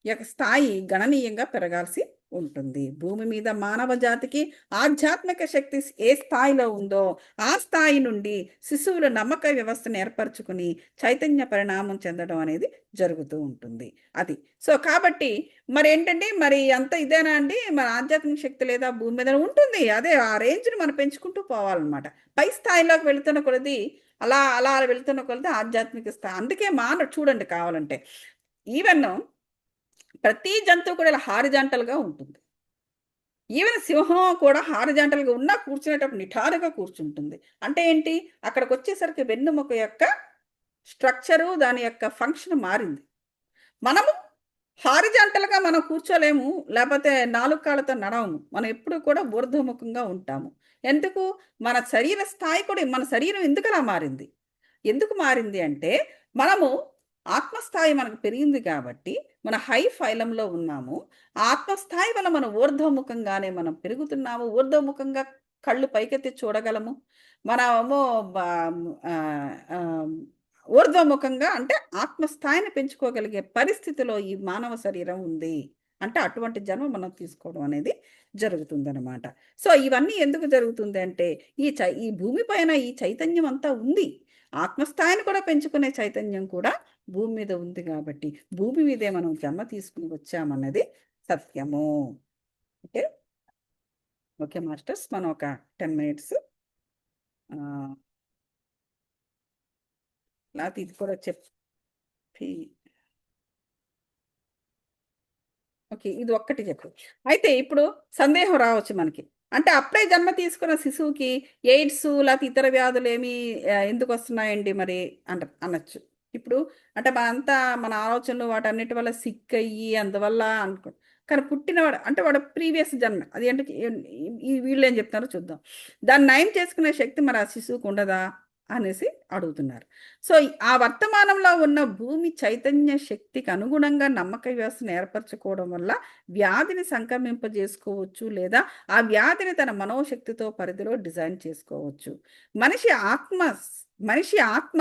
యొక్క స్థాయి గణనీయంగా పెరగాల్సి ఉంటుంది. భూమి మీద మానవ జాతికి ఆధ్యాత్మిక శక్తి ఏ స్థాయిలో ఉందో ఆ స్థాయి నుండి శిశువుల నమ్మక వ్యవస్థను ఏర్పరచుకుని చైతన్య పరిణామం చెందడం అనేది జరుగుతూ ఉంటుంది. అది. సో, కాబట్టి మరేంటంటే మరి అంత ఇదేనా అండి? మరి ఆధ్యాత్మిక శక్తి లేదా భూమి మీద ఉంటుంది. అదే ఆ రేంజ్‌ని మనం పెంచుకుంటూ పోవాలనమాట. పై స్థాయిలోకి వెళుతున్న కొలది అలా అలా వెళ్తున్న కొలది ఆధ్యాత్మిక స్థాయి. అందుకే చూడండి కావాలంటే. ఈవెన్ ప్రతి జంతువు కూడా ఇలా హారిజాంటల్‌గా ఉంటుంది. ఈవెన్ సింహం కూడా హారిజాంటల్‌గా ఉన్నా కూర్చునేటప్పుడు నిటారుగా కూర్చుంటుంది. అంటే ఏంటి? అక్కడికొచ్చేసరికి వెన్నెముక యొక్క స్ట్రక్చరు, దాని యొక్క ఫంక్షన్ మారింది. మనము హారిజాంటల్‌గా మనం కూర్చోలేము. లేపోతే 4 కాళ్ళతో నడవము. మనం ఎప్పుడు కూడా ఊర్ధ్వముఖంగా ఉంటాము. ఎందుకు? మన శరీర స్థాయి కూడా మన శరీరం ఎందుకలా మారింది? ఎందుకు మారింది అంటే, మనము ఆత్మస్థాయి మనకు పెరిగింది కాబట్టి, మన హై ఫైలంలో ఉన్నాము. ఆత్మస్థాయి వల్ల మనం ఊర్ధ్వముఖంగానే మనం పెరుగుతున్నాము. ఊర్ధ్వముఖంగా కళ్ళు పైకెత్తి చూడగలము. మనము బ ఆహ్, ఆహ్, ఊర్ధ్వముఖంగా అంటే ఆత్మస్థాయిని పెంచుకోగలిగే పరిస్థితిలో ఈ మానవ శరీరం ఉంది. అంటే అటువంటి జన్మ మనం తీసుకోవడం అనేది జరుగుతుందనమాట. సో, ఇవన్నీ ఎందుకు జరుగుతుంది అంటే, ఈ భూమి పైన ఈ చైతన్యం అంతా ఉంది. ఆత్మస్థాయిని కూడా పెంచుకునే చైతన్యం కూడా భూమి మీద ఉంది గాబట్టి, భూమి మీదే మనం జన్మ తీసుకొని వచ్చామన్నది సత్యము. ఓకే. Okay masters. మనం ఒక 10 మినిట్స్ ఆహ్, లేతే ఇది కూడా చెప్పి ఓకే. ఇది ఒక్కటి చెప్పు. అయితే ఇప్పుడు సందేహం రావచ్చు మనకి. అంటే అప్పుడే జన్మ తీసుకున్న శిశువుకి ఎయిడ్స్ లేతే ఇతర వ్యాధులేమి ఎందుకొస్తున్నాయండి మరి అనొచ్చు. ఇప్పుడు అంటే మనంతా మన ఆలోచనలు వాటన్నిటి వల్ల సిక్ అయ్యి అందువల్ల అనుకో కానీ పుట్టినవాడు అంటే వాడు ప్రీవియస్ జన్మ. అది అంటే వీళ్ళేం చెప్తున్నారో చూద్దాం. దాన్ని నయం చేసుకునే శక్తి మరి ఆ శిశువుకి ఉండదా? అనేసి అడుగుతున్నారు. సో, ఆ వర్తమానంలో ఉన్న భూమి చైతన్య శక్తికి అనుగుణంగా నమ్మక వ్యవస్థను ఏర్పరచుకోవడం వల్ల వ్యాధిని సంక్రమింపజేసుకోవచ్చు లేదా ఆ వ్యాధిని తన మనోశక్తితో పరిధిలో డిజైన్ చేసుకోవచ్చు. మనిషి ఆత్మ మనిషి ఆత్మ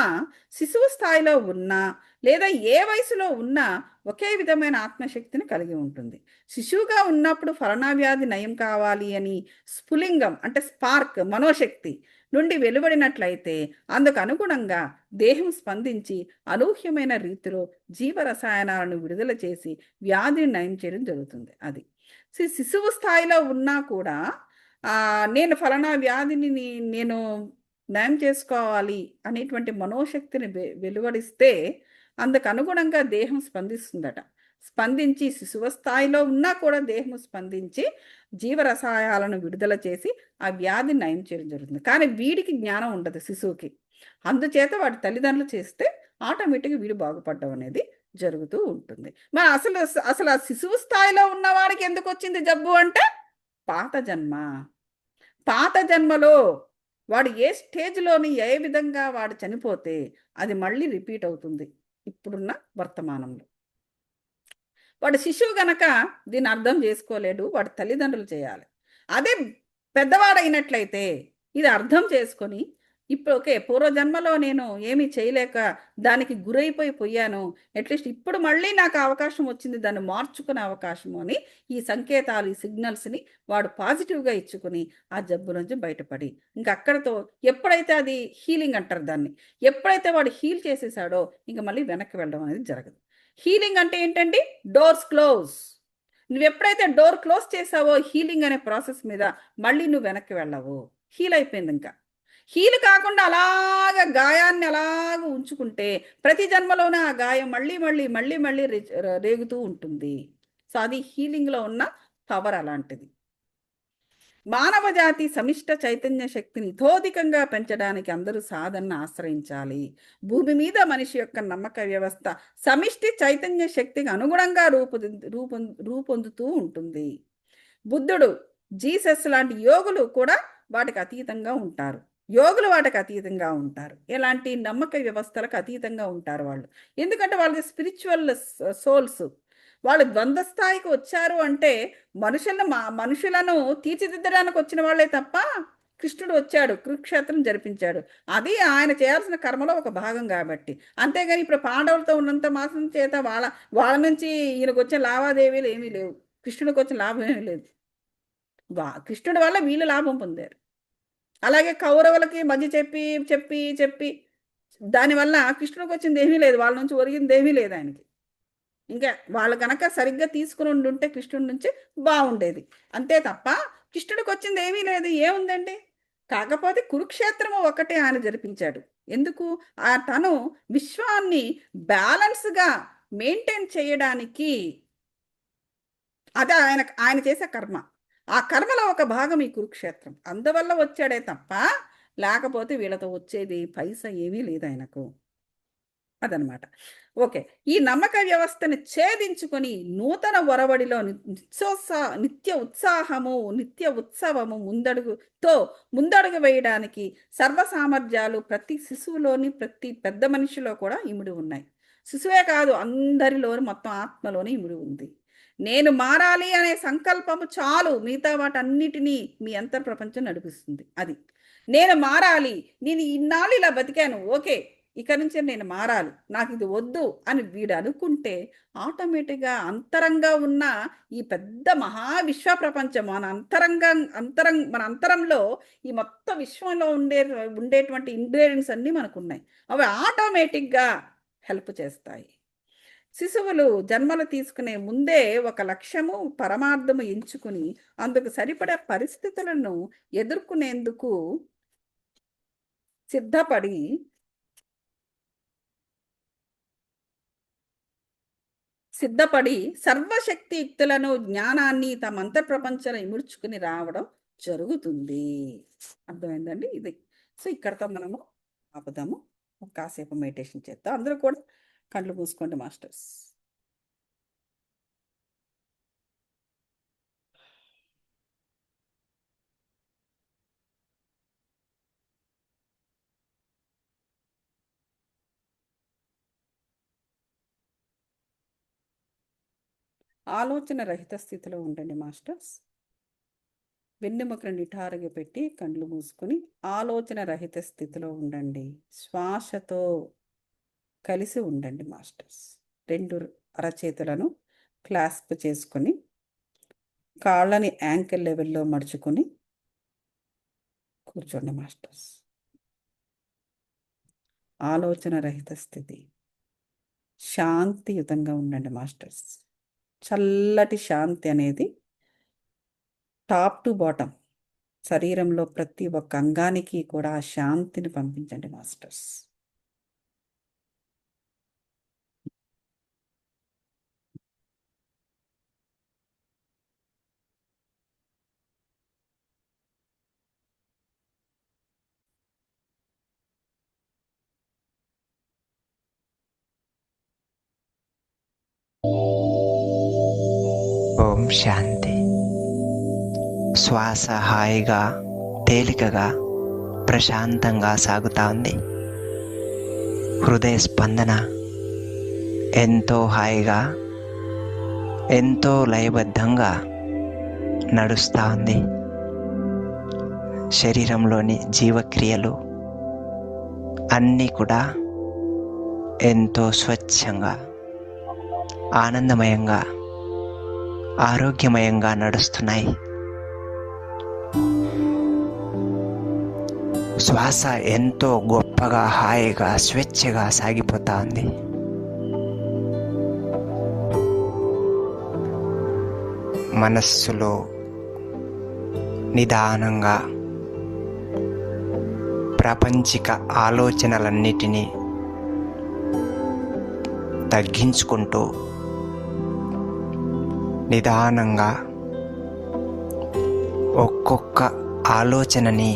శిశువు స్థాయిలో ఉన్నా లేదా ఏ వయసులో ఉన్నా ఒకే విధమైన ఆత్మశక్తిని కలిగి ఉంటుంది. శిశువుగా ఉన్నప్పుడు ఫలానా వ్యాధి నయం కావాలి అని స్ఫులింగం అంటే స్పార్క్ మనోశక్తి నుండి వెలువడినట్లయితే అందుకు అనుగుణంగా దేహం స్పందించి అనూహ్యమైన రీతిలో జీవరసాయనాలను విడుదల చేసి వ్యాధిని నయం చేయడం జరుగుతుంది. అది శిశువు స్థాయిలో ఉన్నా కూడా నేను ఫలానా వ్యాధిని నేను నయం చేసుకోవాలి అనేటువంటి మనోశక్తిని వెలువడిస్తే అందుకు అనుగుణంగా దేహం స్పందిస్తుందట. స్పందించి శిశువ స్థాయిలో ఉన్నా కూడా దేహం స్పందించి జీవరసాయాలను విడుదల చేసి ఆ వ్యాధిని నయం చేయడం జరుగుతుంది. కానీ వీడికి జ్ఞానం ఉండదు శిశువుకి. అందుచేత వాడి తల్లిదండ్రులు చేస్తే ఆటోమేటిక్‌గా వీడు బాగుపడడం అనేది జరుగుతూ ఉంటుంది. మరి అసలు ఆ శిశువు స్థాయిలో ఉన్నవాడికి ఎందుకొచ్చింది జబ్బు అంటే పాత జన్మ. పాత జన్మలో వాడు ఏ స్టేజ్‌లోని ఏ విధంగా వాడు చనిపోతే అది మళ్ళీ రిపీట్ అవుతుంది. ఇప్పుడున్న వర్తమానంలో. వాడు శిశువు గనక దీన్ని అర్థం చేసుకోలేడు. వాడి తల్లిదండ్రులు చేయాలి. అదే పెద్దవాడైనట్లయితే ఇది అర్థం చేసుకొని ఇప్పుడు ఓకే. పూర్వజన్మలో నేను ఏమీ చేయలేక దానికి పోయాను. అట్‌లీస్ట్ ఇప్పుడు మళ్ళీ నాకు అవకాశం వచ్చింది దాన్ని మార్చుకునే అవకాశము అని ఈ సంకేతాలు, ఈ సిగ్నల్స్‌ని వాడు పాజిటివ్‌గా ఇచ్చుకొని ఆ జబ్బు నుంచి బయటపడి ఇంక అక్కడితో ఎప్పుడైతే అది హీలింగ్ అంటారు దాన్ని. ఎప్పుడైతే వాడు హీల్ చేసేసాడో ఇంక మళ్ళీ వెనక్కి వెళ్ళడం అనేది జరగదు. హీలింగ్ అంటే ఏంటండి? Doors close. నువ్వెప్పుడైతే డోర్ క్లోజ్ చేసావో హీలింగ్ అనే ప్రాసెస్ మీద మళ్ళీ నువ్వు వెనక్కి వెళ్ళవు. హీల్ అయిపోయిందింక. హీల్ కాకుండా అలాగా గాయాన్ని అలాగ ఉంచుకుంటే ప్రతి జన్మలోనే ఆ గాయం మళ్ళీ రేగుతూ ఉంటుంది. సో, అది హీలింగ్‌లో ఉన్న పవర్ అలాంటిది. మానవ జాతి సమిష్ట చైతన్య శక్తిని ఇతోధికంగా పెంచడానికి అందరూ సాధనను ఆశ్రయించాలి. భూమి మీద మనిషి యొక్క నమ్మక వ్యవస్థ సమిష్టి చైతన్య శక్తికి అనుగుణంగా రూపొందుతూ ఉంటుంది. బుద్ధుడు, జీసస్ లాంటి యోగులు కూడా వాటికి అతీతంగా ఉంటారు. వాటికి అతీతంగా ఉంటారు. ఎలాంటి నమ్మక వ్యవస్థలకు అతీతంగా ఉంటారు వాళ్ళు. ఎందుకంటే వాళ్ళది స్పిరిచువల్ సోల్స్. వాళ్ళు ద్వంద్వ స్థాయికి వచ్చారు అంటే మనుషులను తీర్చిదిద్దడానికి వచ్చిన వాళ్ళే తప్ప, కృష్ణుడు వచ్చాడు, కురుక్షేత్రం జరిపించాడు, అది ఆయన చేయాల్సిన కర్మలో ఒక భాగం కాబట్టి. అంతేగాని ఇప్పుడు పాండవులతో ఉన్నంత మాత్రం చేత వాళ్ళ నుంచి ఈయనకు వచ్చిన లావాదేవీలు ఏమీ లేవు. కృష్ణుడికి వచ్చిన లాభం ఏమీ లేదు. కృష్ణుడి వల్ల వీళ్ళు లాభం పొందారు. అలాగే కౌరవులకి మధ్య చెప్పి చెప్పి చెప్పి దానివల్ల కృష్ణుడికి వచ్చింది ఏమీ లేదు. వాళ్ళ నుంచి ఒరిగింది ఏమీ లేదు ఆయనకి. ఇంకా వాళ్ళు కనుక సరిగ్గా తీసుకుని ఉండుంటే కృష్ణుడి నుంచి బాగుండేది. అంతే తప్ప కృష్ణుడికి వచ్చింది ఏమీ లేదు. ఏముందండి? కాకపోతే కురుక్షేత్రము ఒకటే ఆయన జరిపించాడు. ఎందుకు? తను విశ్వాన్ని బ్యాలెన్స్గా మెయింటైన్ చేయడానికి. అదే ఆయన చేసే కర్మ. ఆ కర్మలో ఒక భాగం ఈ కురుక్షేత్రం. అందువల్ల వచ్చాడే తప్ప లేకపోతే వీళ్ళతో వచ్చేది పైసా ఏమీ లేదు ఆయనకు. అదనమాట. ఓకే. ఈ నమ్మక వ్యవస్థని ఛేదించుకొని నూతన ఒరవడిలో నిత్య ఉత్సాహము, నిత్య ఉత్సవము ముందడుగు వేయడానికి సర్వసామర్థ్యాలు ప్రతి శిశువులోని, ప్రతి పెద్ద మనిషిలో కూడా ఇమిడి ఉన్నాయి. శిశువే కాదు, అందరిలోని, మొత్తం ఆత్మలోని ఇమిడి ఉంది. నేను మారాలి అనే సంకల్పము చాలు మిగతా వాటన్నిటినీ మీ అంతర్ ప్రపంచం నడిపిస్తుంది. అది నేను మారాలి, నేను ఇన్నాళ్ళు ఇలా బతికాను, ఓకే, ఇక నుంచి నేను మారాలి, నాకు ఇది వద్దు అని వీడు అనుకుంటే ఆటోమేటిక్గా అంతరంగా ఉన్న ఈ పెద్ద మహావిశ్వ ప్రపంచం మన అంతరంలో ఈ మొత్తం విశ్వంలో ఉండేటువంటి ఇంగ్రీడియంట్స్ అన్నీ మనకు ఉన్నాయి. అవి ఆటోమేటిక్గా హెల్ప్ చేస్తాయి. శిశువులు జన్మలు తీసుకునే ముందే ఒక లక్ష్యము, పరమార్థము ఎంచుకుని అందుకు సరిపడే పరిస్థితులను ఎదుర్కొనేందుకు సిద్ధపడి సర్వశక్తియుక్తులను, జ్ఞానాన్ని తమ అంతర్ప్రపంచంలో ఇముడ్చుకుని రావడం జరుగుతుంది. అర్థమైందండి ఇది? సో ఇక్కడతో మనము ఆపుదాము. కాసేపు మెడిటేషన్ చేద్దాం. అందరూ కూడా కళ్ళు మూసుకోండి మాస్టర్స్. ఆలోచన రహిత స్థితిలో ఉండండి మాస్టర్స్. వెన్నెముకను నిటారుగా పెట్టి కళ్ళు మూసుకొని ఆలోచన రహిత స్థితిలో ఉండండి. శ్వాసతో కలిసి ఉండండి మాస్టర్స్. 2 అరచేతులను క్లాస్ప్ చేసుకొని కాళ్ళని యాంకిల్ లెవెల్లో మడుచుకొని కూర్చోండి మాస్టర్స్. ఆలోచన రహిత స్థితి, శాంతియుతంగా ఉండండి మాస్టర్స్. చల్లటి శాంతి అనేది టాప్ టు బాటమ్ శరీరంలో ప్రతి ఒక్క అంగానికి కూడా ఆ శాంతిని పంపించండి మాస్టర్స్. ఓం శాంతి. శ్వాస హాయిగా, తేలికగా, ప్రశాంతంగా సాగుతా ఉంది. హృదయ స్పందన ఎంతో హాయిగా, ఎంతో లయబద్ధంగా నడుస్తూ ఉంది. శరీరంలోని జీవక్రియలు అన్నీ కూడా ఎంతో స్వచ్ఛంగా, ఆనందమయంగా, ఆరోగ్యమయంగా నడుస్తున్నాయి. శ్వాస ఎంతో గొప్పగా, హాయిగా, స్వేచ్ఛగా సాగిపోతా ఉంది. మనస్సులో నిదానంగా ప్రాపంచిక ఆలోచనలన్నిటినీ తగ్గించుకుంటూ నిదానంగా ఒక్కొక్క ఆలోచనని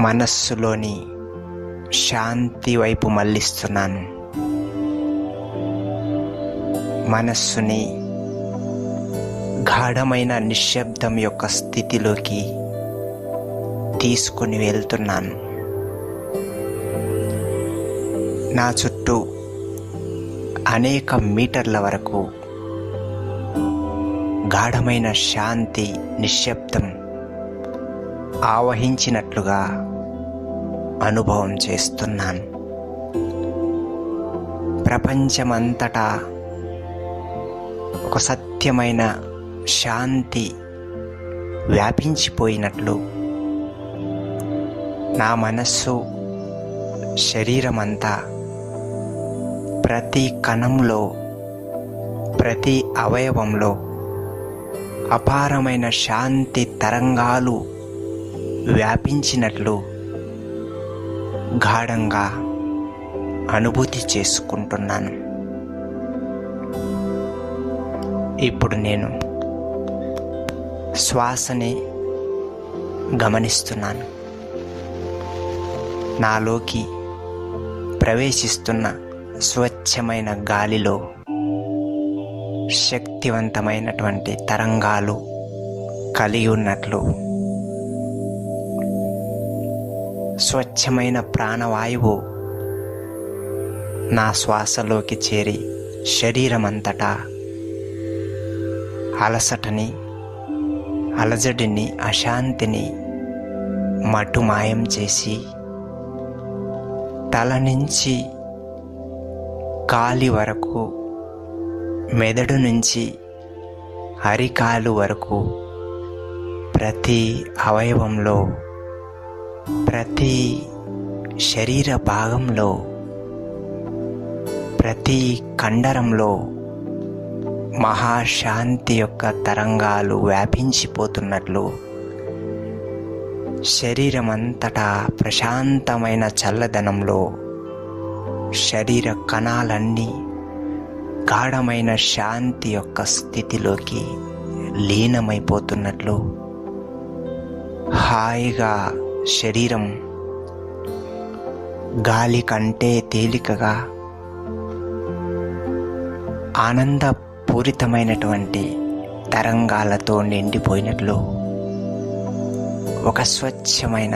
మనస్సులోని శాంతి వైపు మళ్ళిస్తున్నాను. మనస్సుని గాఢమైన నిశ్శబ్దం యొక్క స్థితిలోకి తీసుకొని వెళ్తున్నాను. నా చుట్టూ అనేక మీటర్ల వరకు గాఢమైన శాంతి, నిశ్శబ్దం ఆవహించినట్లుగా అనుభవం చేస్తున్నాను. ప్రపంచమంతటా ఒక సత్యమైన శాంతి వ్యాపించిపోయినట్లు నా మనస్సు, శరీరమంతా, ప్రతి కణంలో, ప్రతి అవయవంలో అపారమైన శాంతి తరంగాలు వ్యాపించినట్లు గాఢంగా అనుభూతి చేసుకుంటున్నాను. ఇప్పుడు నేను శ్వాసని గమనిస్తున్నాను. నాలోకి ప్రవేశిస్తున్న స్వచ్ఛమైన గాలిలో శక్తివంతమైనటువంటి తరంగాలు కలిగి ఉన్నట్లు, స్వచ్ఛమైన ప్రాణవాయువు నా శ్వాసలోకి చేరి శరీరమంతటా అలసటని, అలజడిని, అశాంతిని మటుమాయం చేసి తల నుంచి కాలి వరకు, మెదడు నుంచి అరికాలు వరకు ప్రతి అవయవంలో, ప్రతి శరీర భాగంలో, ప్రతి కండరంలో మహాశాంతి యొక్క తరంగాలు వ్యాపించిపోతున్నట్లు, శరీరమంతటా ప్రశాంతమైన చల్లదనంలో శరీర కణాలన్నీ గాఢమైన శాంతి యొక్క స్థితిలోకి లీనమైపోతున్నట్లు, హాయిగా శరీరం గాలి కంటే తేలికగా ఆనందపూరితమైనటువంటి తరంగాలతో నిండిపోయినట్లు ఒక స్వచ్ఛమైన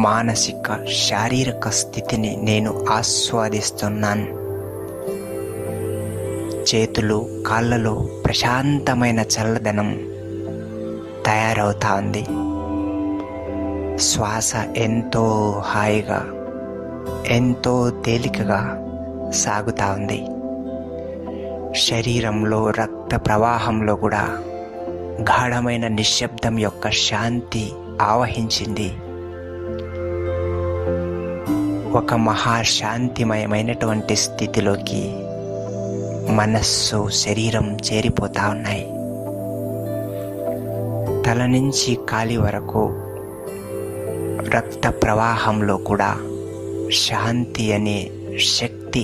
మానసిక, శారీరక స్థితిని నేను ఆస్వాదిస్తున్నాను. చేతులు, కాళ్ళలో ప్రశాంతమైన చల్లదనం తయారవుతా ఉంది. శ్వాస ఎంతో హాయిగా, ఎంతో తేలికగా సాగుతా ఉంది. శరీరంలో రక్త ప్రవాహంలో కూడా గాఢమైన నిశ్శబ్దం యొక్క శాంతి ఆవహించింది. ఒక మహాశాంతిమయమైనటువంటి స్థితిలోకి మనస్సు, శరీరం చేరిపోతా ఉన్నాయి. తల నుంచి కాలి వరకు రక్త ప్రవాహంలో కూడా శాంతి అనే శక్తి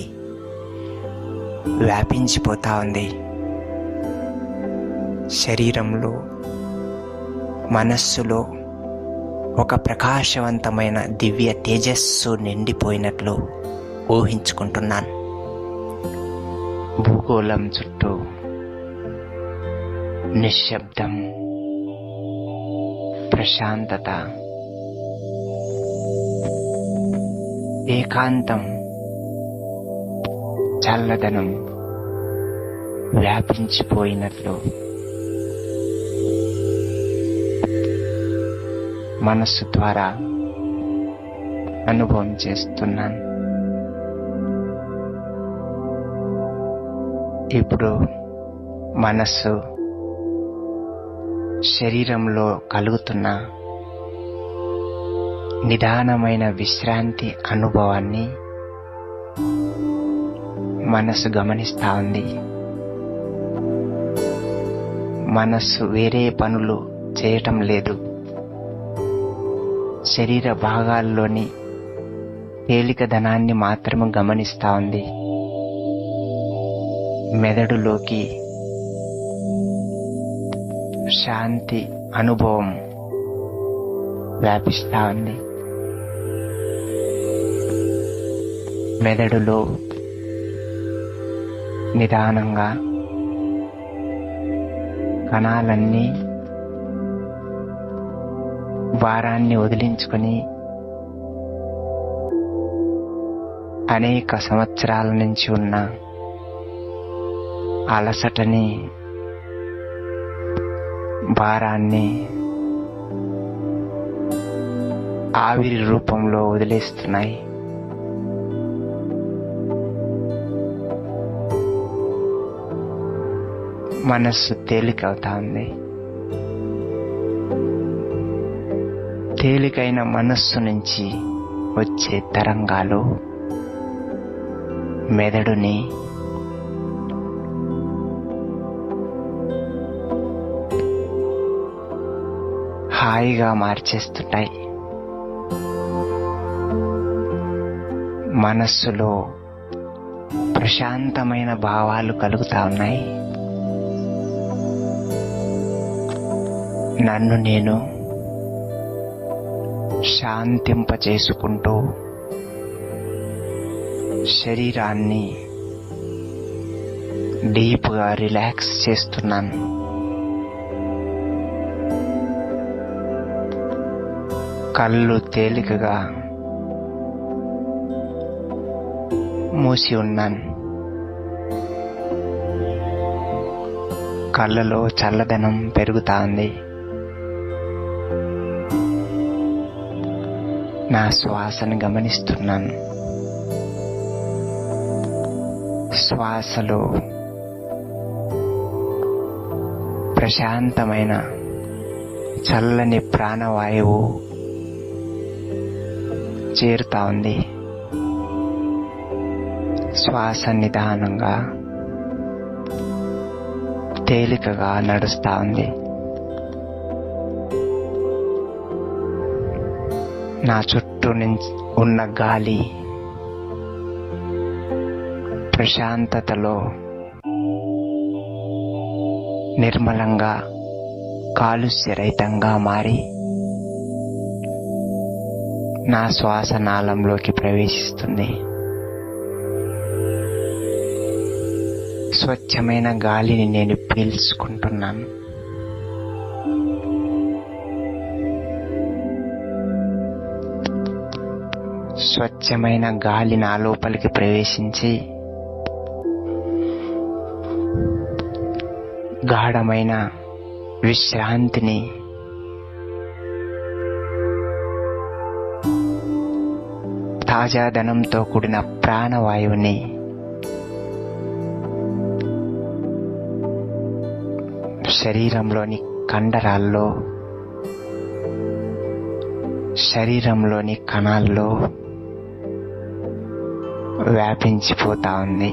వ్యాపించిపోతా ఉంది. శరీరంలో, మనస్సులో ఒక ప్రకాశవంతమైన దివ్య తేజస్సు నిండిపోయినట్లు ఊహించుకుంటున్నాను. భూగోళం చుట్టూ నిశ్శబ్దం, ప్రశాంతత, ఏకాంతం, చల్లదనం వ్యాపించిపోయినట్లు మనస్సు ద్వారా అనుభవం చేస్తున్నాను. ఇప్పుడు మనస్సు శరీరంలో కలుగుతున్న నిదానమైన విశ్రాంతి అనుభవాన్ని మనస్సు గమనిస్తా ఉంది. మనస్సు వేరే పనులు చేయటం లేదు. శరీర భాగాల్లోని తేలికదనాన్ని మాత్రమే గమనిస్తా ఉంది. మెదడులోకి శాంతి అనుభవం వ్యాపిస్తా ఉంది. మెదడులో నిదానంగా కణాలన్నీ భారాన్ని వదిలించుకొని అనేక సంవత్సరాల నుంచి ఉన్న అలసటని, భారాన్ని ఆవిరి రూపంలో వదిలేస్తున్నాయి. మనస్సు తేలికవుతా ఉంది. తేలికైన మనస్సు నుంచి వచ్చే తరంగాలు మెదడుని హాయిగా మార్చేస్తుంటాయి. మనస్సులో ప్రశాంతమైన భావాలు కలుగుతా ఉన్నాయి. నన్ను నేను శాంతింపచేసుకుంటూ శరీరాన్ని డీప్గా రిలాక్స్ చేస్తున్నాను. కళ్ళు తేలికగా మూసి ఉన్నాను. కళ్ళలో చల్లదనం పెరుగుతా ఉంది. నా శ్వాసను గమనిస్తున్నాను. శ్వాసలో ప్రశాంతమైన చల్లని ప్రాణవాయువు చేరుతా ఉంది. శ్వాస నిదానంగా తేలికగా నడుస్తా ఉంది. నా చుట్టూ నుంచి ఉన్న గాలి ప్రశాంతతలో నిర్మలంగా కాలుష్యరహితంగా మారి నా శ్వాసనాళంలోకి ప్రవేశిస్తుంది. స్వచ్ఛమైన గాలిని నేను పీల్చుకుంటున్నాను. స్వచ్ఛమైన గాలి నా లోపలికి ప్రవేశించి గాఢమైన విశ్రాంతిని, తాజాదనంతో కూడిన ప్రాణవాయువుని శరీరంలోని కండరాల్లో, శరీరంలోని కణాల్లో వ్యాపించిపోతా ఉంది.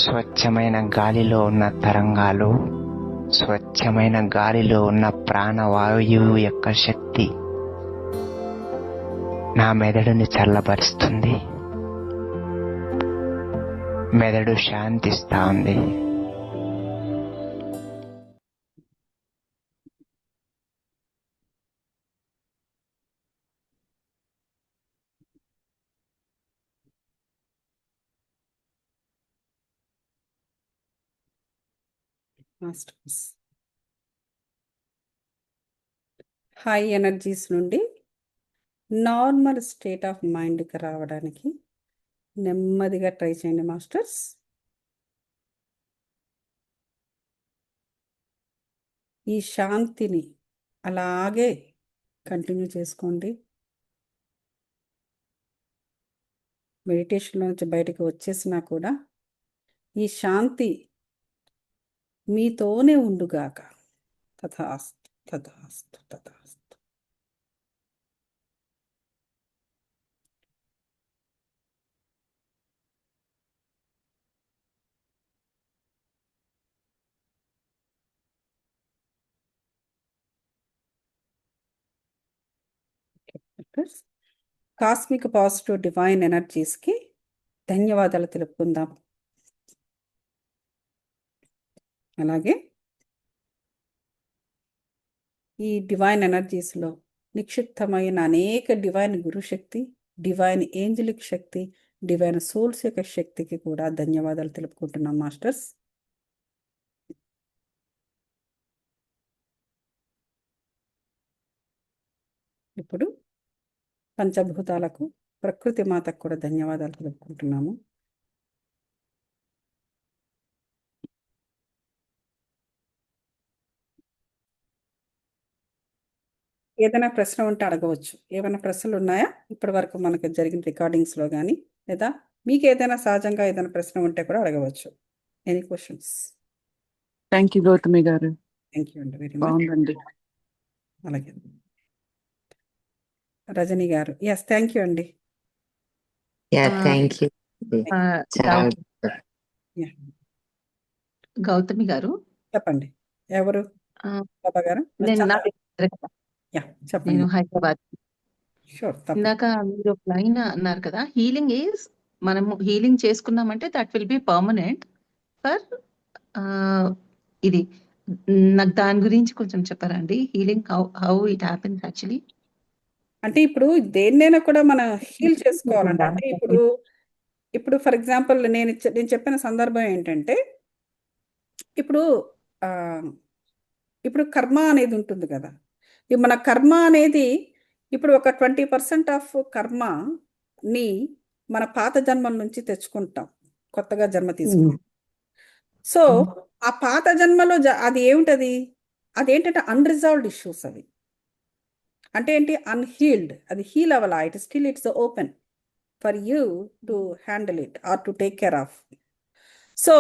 స్వచ్ఛమైన గాలిలో ఉన్న తరంగాలు, స్వచ్ఛమైన గాలిలో ఉన్న ప్రాణవాయువు యొక్క శక్తి నా మెదడుని చల్లబరుస్తుంది. మెదడు శాంతిస్తా ఉంది. మాస్టర్స్ హై ఎనర్జీస్ నుండి నార్మల్ స్టేట్ ఆఫ్ మైండ్కి రావడానికి నెమ్మదిగా ట్రై చేయండి మాస్టర్స్. ఈ శాంతిని అలాగే కంటిన్యూ చేసుకోండి. మెడిటేషన్లో నుంచి బయటకు వచ్చేసినా కూడా ఈ శాంతి మీతోనే ఉండుగాక. తథాస్తు తథాస్తు తథాస్తు. కాస్మిక్ పాజిటివ్ డివైన్ ఎనర్జీస్కి ధన్యవాదాలు తెలుపుకుందాం. అలాగే ఈ డివైన్ ఎనర్జీస్లో నిక్షిప్తమైన అనేక డివైన్ గురుశక్తి, డివైన్ ఏంజలిక్ శక్తి, డివైన్ సోల్స్ యొక్క శక్తికి కూడా ధన్యవాదాలు తెలుపుకుంటున్నాం మాస్టర్స్. ఇప్పుడు పంచభూతాలకు, ప్రకృతి మాతకు కూడా ధన్యవాదాలు తెలుపుకుంటున్నాము. ఏదైనా ప్రశ్న ఉంటే అడగవచ్చు. ఏమైనా ప్రశ్నలు ఉన్నాయా ఇప్పటి వరకు మనకు జరిగిన రికార్డింగ్స్లో కానీ, లేదా మీకు ఏదైనా సహజంగా ఏదైనా ప్రశ్న ఉంటే కూడా అడగవచ్చు. Any questions? Thank you Gautami గారు, థ్యాంక్ యూ అండి, వెరీ మచ్. బాగుందండి. అలాగే రజనీ గారు, ఎస్ థ్యాంక్ యూ అండి. Thank you. చాలా Yeah. గౌతమి గారు, చెప్పండి. ఎవరు? ఆ, బాబా గారు? నేను చెప్పండి. నేను హైదరాబాద్. షూర్. ఇందాక మీరు ఒక లైన్ అన్నారు కదా, హీలింగ్ ఈజ్, మనము హీలింగ్ చేసుకున్నామంటే that will be permanent for ఇది. నాకు దాని గురించి కొంచెం చెప్పారండి. Healing how it happens actually. అంటే ఇప్పుడు దేన్నైనా కూడా మనం హీల్ చేసుకోవాలండి. అంటే ఇప్పుడు ఫర్ ఎగ్జాంపుల్ నేను చెప్పిన సందర్భం ఏంటంటే, ఇప్పుడు ఆ, ఇప్పుడు కర్మ అనేది ఉంటుంది కదా. మన కర్మ అనేది ఇప్పుడు ఒక 20% ఆఫ్ కర్మని మన పాత జన్మల నుంచి తెచ్చుకుంటాం, కొత్తగా జన్మ తీసుకుంటాం. సో ఆ పాత జన్మలో అది ఏమిటది? అదేంటంటే అన్రిజాల్వ్డ్ ఇష్యూస్. అవి అంటే ఏంటి? అన్హీల్డ్. అది హీల్ అవ్వాలా? It's open for you to handle it or to take care of. So